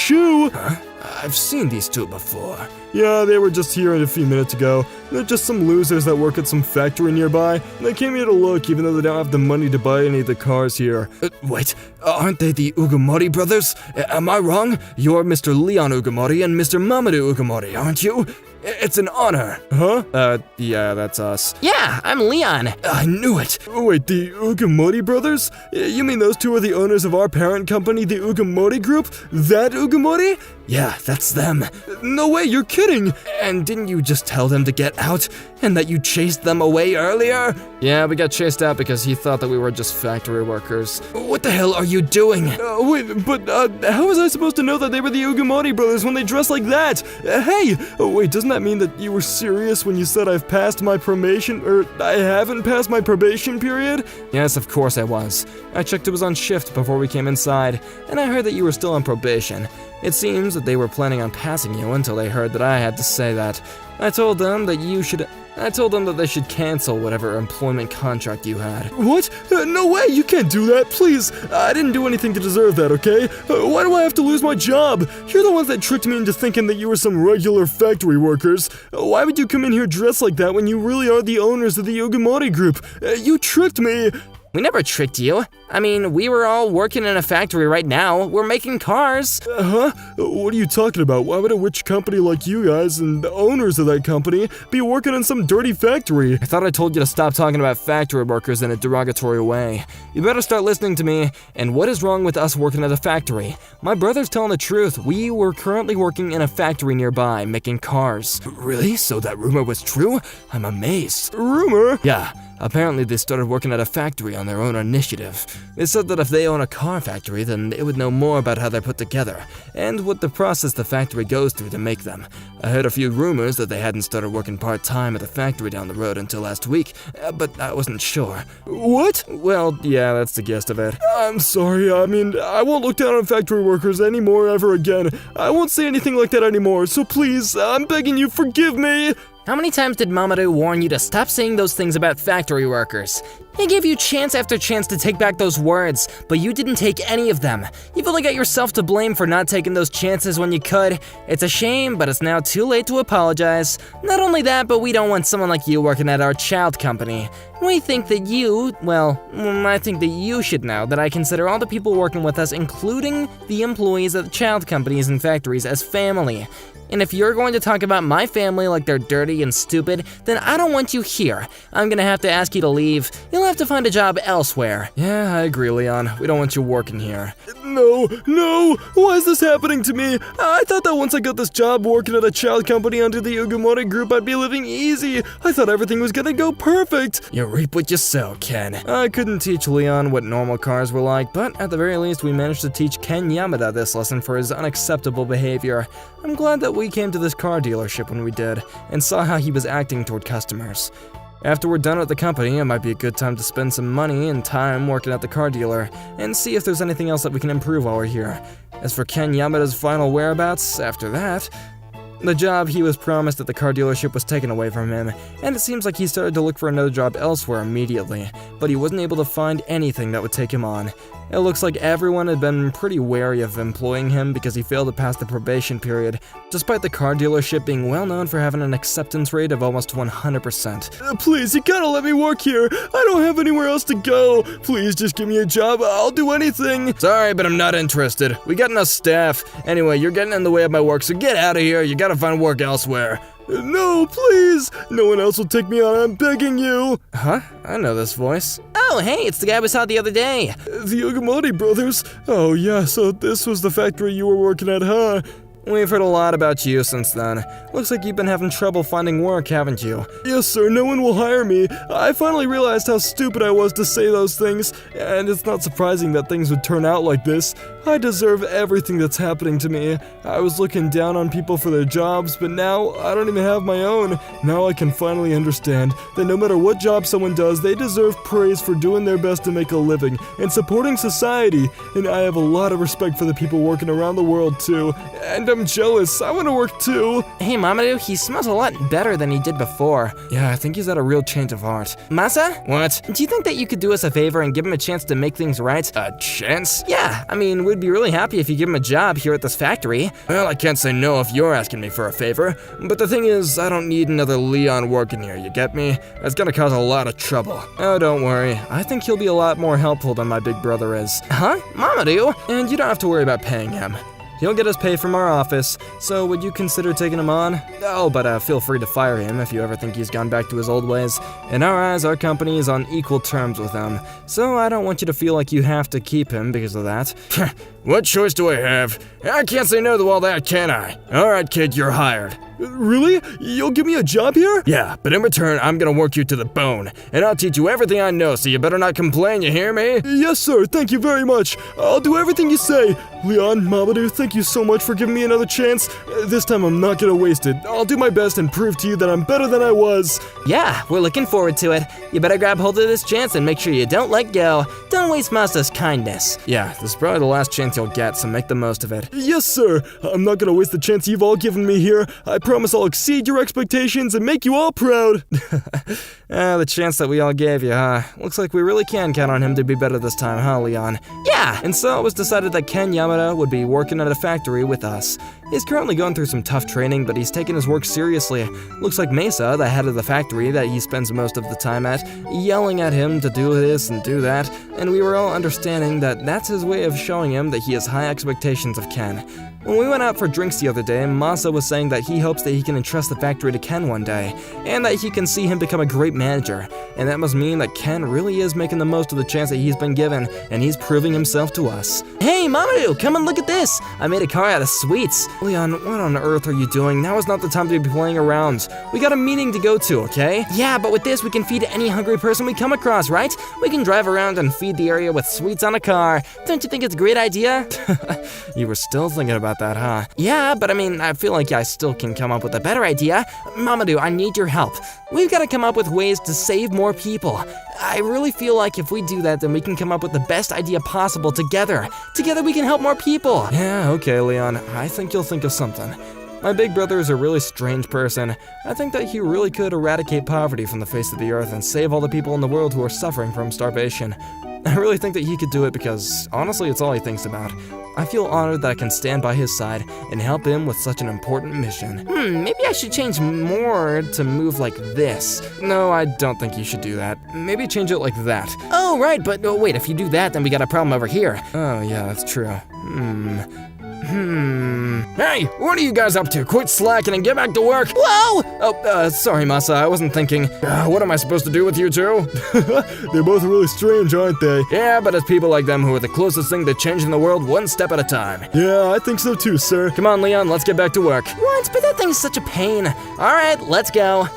Huh? I've seen these two before. Yeah, they were just here a few minutes ago. They're just some losers that work at some factory nearby. They came here to look, even though they don't have the money to buy any of the cars here. Wait, aren't they the Ugamori brothers? Am I wrong? You're Mr. Leon Ugamori and Mr. Mamadou Ugamori, aren't you? It's an honor. Huh? Yeah, that's us. Yeah, I'm Leon. I knew it. Wait, the Ugamori brothers? You mean those two are the owners of our parent company, the Ugamori Group? That Ugamori? Yeah, that's them. No way, you're kidding! And didn't you just tell them to get out? And that you chased them away earlier? Yeah, we got chased out because he thought that we were just factory workers. What the hell are you doing? Wait, but how was I supposed to know that they were the Ugamori brothers when they dress like that? Hey! Oh, wait, doesn't that mean that you were serious when you said I've passed my probation, or I haven't passed my probation period? Yes, of course I was. I checked it was on shift before we came inside, and I heard that you were still on probation. It seems that they were planning on passing you until they heard that I had to say that. I told them that they should cancel whatever employment contract you had. What? No way, you can't do that, please. I didn't do anything to deserve that, okay? Why do I have to lose my job? You're the ones that tricked me into thinking that you were some regular factory workers. Why would you come in here dressed like that when you really are the owners of the Ugamori Group? You tricked me. We never tricked you. I mean, we were all working in a factory right now. We're making cars. Huh? What are you talking about? Why would a rich company like you guys and the owners of that company be working in some dirty factory? I thought I told you to stop talking about factory workers in a derogatory way. You better start listening to me. And what is wrong with us working at a factory? My brother's telling the truth. We were currently working in a factory nearby, making cars. Really? So that rumor was true? I'm amazed. Rumor? Yeah. Apparently they started working at a factory on their own initiative. They said that if they own a car factory, then they would know more about how they're put together, and what the process the factory goes through to make them. I heard a few rumors that they hadn't started working part-time at the factory down the road until last week, but I wasn't sure. What? Well, yeah, that's the gist of it. I'm sorry, I mean, I won't look down on factory workers anymore ever again. I won't say anything like that anymore, so please, I'm begging you, forgive me! How many times did Mamadou warn you to stop saying those things about factory workers? He gave you chance after chance to take back those words, but you didn't take any of them. You've only got yourself to blame for not taking those chances when you could. It's a shame, but it's now too late to apologize. Not only that, but we don't want someone like you working at our child company. We think that I think that you should know that I consider all the people working with us, including the employees at the child companies and factories, as family. And if you're going to talk about my family like they're dirty and stupid, then I don't want you here. I'm gonna have to ask you to leave. You'll have to find a job elsewhere. Yeah, I agree, Leon. We don't want you working here. No! Why is this happening to me? I thought that once I got this job working at a child company under the Ugumori group, I'd be living easy. I thought everything was gonna go perfect. You reap what you sow, Ken. I couldn't teach Leon what normal cars were like, but at the very least, we managed to teach Ken Yamada this lesson for his unacceptable behavior. I'm glad that we came to this car dealership when we did, and saw how he was acting toward customers. After we're done at the company, it might be a good time to spend some money and time working at the car dealer, and see if there's anything else that we can improve while we're here. As for Ken Yamada's final whereabouts, after that, the job he was promised at the car dealership was taken away from him, and it seems like he started to look for another job elsewhere immediately, but he wasn't able to find anything that would take him on. It looks like everyone had been pretty wary of employing him because he failed to pass the probation period, despite the car dealership being well known for having an acceptance rate of almost 100%. Please, you gotta let me work here. I don't have anywhere else to go. Please just give me a job. I'll do anything. Sorry, but I'm not interested. We got enough staff. Anyway, you're getting in the way of my work, so get out of here. You gotta find work elsewhere. No, please! No one else will take me on, I'm begging you! Huh? I know this voice. Oh, hey, it's the guy we saw the other day. The Ugumori brothers? Oh yeah, so this was the factory you were working at, huh? We've heard a lot about you since then. Looks like you've been having trouble finding work, haven't you? Yes, sir, no one will hire me. I finally realized how stupid I was to say those things, and it's not surprising that things would turn out like this. I deserve everything that's happening to me. I was looking down on people for their jobs, but now I don't even have my own. Now I can finally understand that no matter what job someone does, they deserve praise for doing their best to make a living and supporting society. And I have a lot of respect for the people working around the world too. And I'm jealous. I want to work too. Hey, Mamadou, he smells a lot better than he did before. Yeah, I think he's had a real change of heart. Masa? What? Do you think that you could do us a favor and give him a chance to make things right? A chance? Yeah, I mean, we'd be really happy if you give him a job here at this factory. Well, I can't say no if you're asking me for a favor, but the thing is, I don't need another Leon working here, you get me? That's gonna cause a lot of trouble. Oh, don't worry. I think he'll be a lot more helpful than my big brother is. Huh? Mamadou? And you don't have to worry about paying him. He'll get his pay from our office, so would you consider taking him on? Oh, but feel free to fire him if you ever think he's gone back to his old ways. In our eyes, our company is on equal terms with him, so I don't want you to feel like you have to keep him because of that. What choice do I have? I can't say no to all that, can I? Alright, kid, you're hired. Really? You'll give me a job here? Yeah, but in return, I'm gonna work you to the bone, and I'll teach you everything I know, so you better not complain, you hear me? Yes, sir, thank you very much. I'll do everything you say. Leon, Mamadou, thank you so much for giving me another chance. This time I'm not gonna waste it. I'll do my best and prove to you that I'm better than I was. Yeah, we're looking forward to it. You better grab hold of this chance and make sure you don't let go. Don't waste Masa's kindness. Yeah, this is probably the last chance you'll get, so make the most of it. Yes, sir. I'm not gonna waste the chance you've all given me here. I promise I'll exceed your expectations and make you all proud. The chance that we all gave you, huh? Looks like we really can count on him to be better this time, huh, Leon? Yeah! And so it was decided that Ken Yamada would be working at a factory with us. He's currently going through some tough training, but he's taking his work seriously. Looks like Mesa, the head of the factory that he spends most of the time at, yelling at him to do this and do that, and we were all understanding that that's his way of showing him that he has high expectations of Ken. When we went out for drinks the other day, Masa was saying that he hopes that he can entrust the factory to Ken one day, and that he can see him become a great manager. And that must mean that Ken really is making the most of the chance that he's been given, and he's proving himself to us. Hey, Mamadou, come and look at this! I made a car out of sweets. Leon, what on earth are you doing? Now is not the time to be playing around. We got a meeting to go to, okay? Yeah, but with this we can feed any hungry person we come across, right? We can drive around and feed the area with sweets on a car. Don't you think it's a great idea? You were still thinking about that, huh? Yeah, but I mean, I feel like I still can come up with a better idea. Mamadou, I need your help. We've got to come up with ways to save more people. I really feel like if we do that, then we can come up with the best idea possible together. Together we can help more people. Yeah, okay, Leon. I think you'll think of something. My big brother is a really strange person. I think that he really could eradicate poverty from the face of the earth and save all the people in the world who are suffering from starvation. I really think that he could do it because, honestly, it's all he thinks about. I feel honored that I can stand by his side and help him with such an important mission. Maybe I should change more to move like this. No, I don't think you should do that. Maybe change it like that. Oh, right, but wait, if you do that, then we got a problem over here. Oh, yeah, that's true. Hey, what are you guys up to? Quit slacking and get back to work. Whoa! Oh, sorry, Masa, I wasn't thinking. What am I supposed to do with you two? They're both really strange, aren't they? Yeah, but it's people like them who are the closest thing to changing the world one step at a time. Yeah, I think so too, sir. Come on, Leon, let's get back to work. What? But that thing's such a pain. All right, let's go.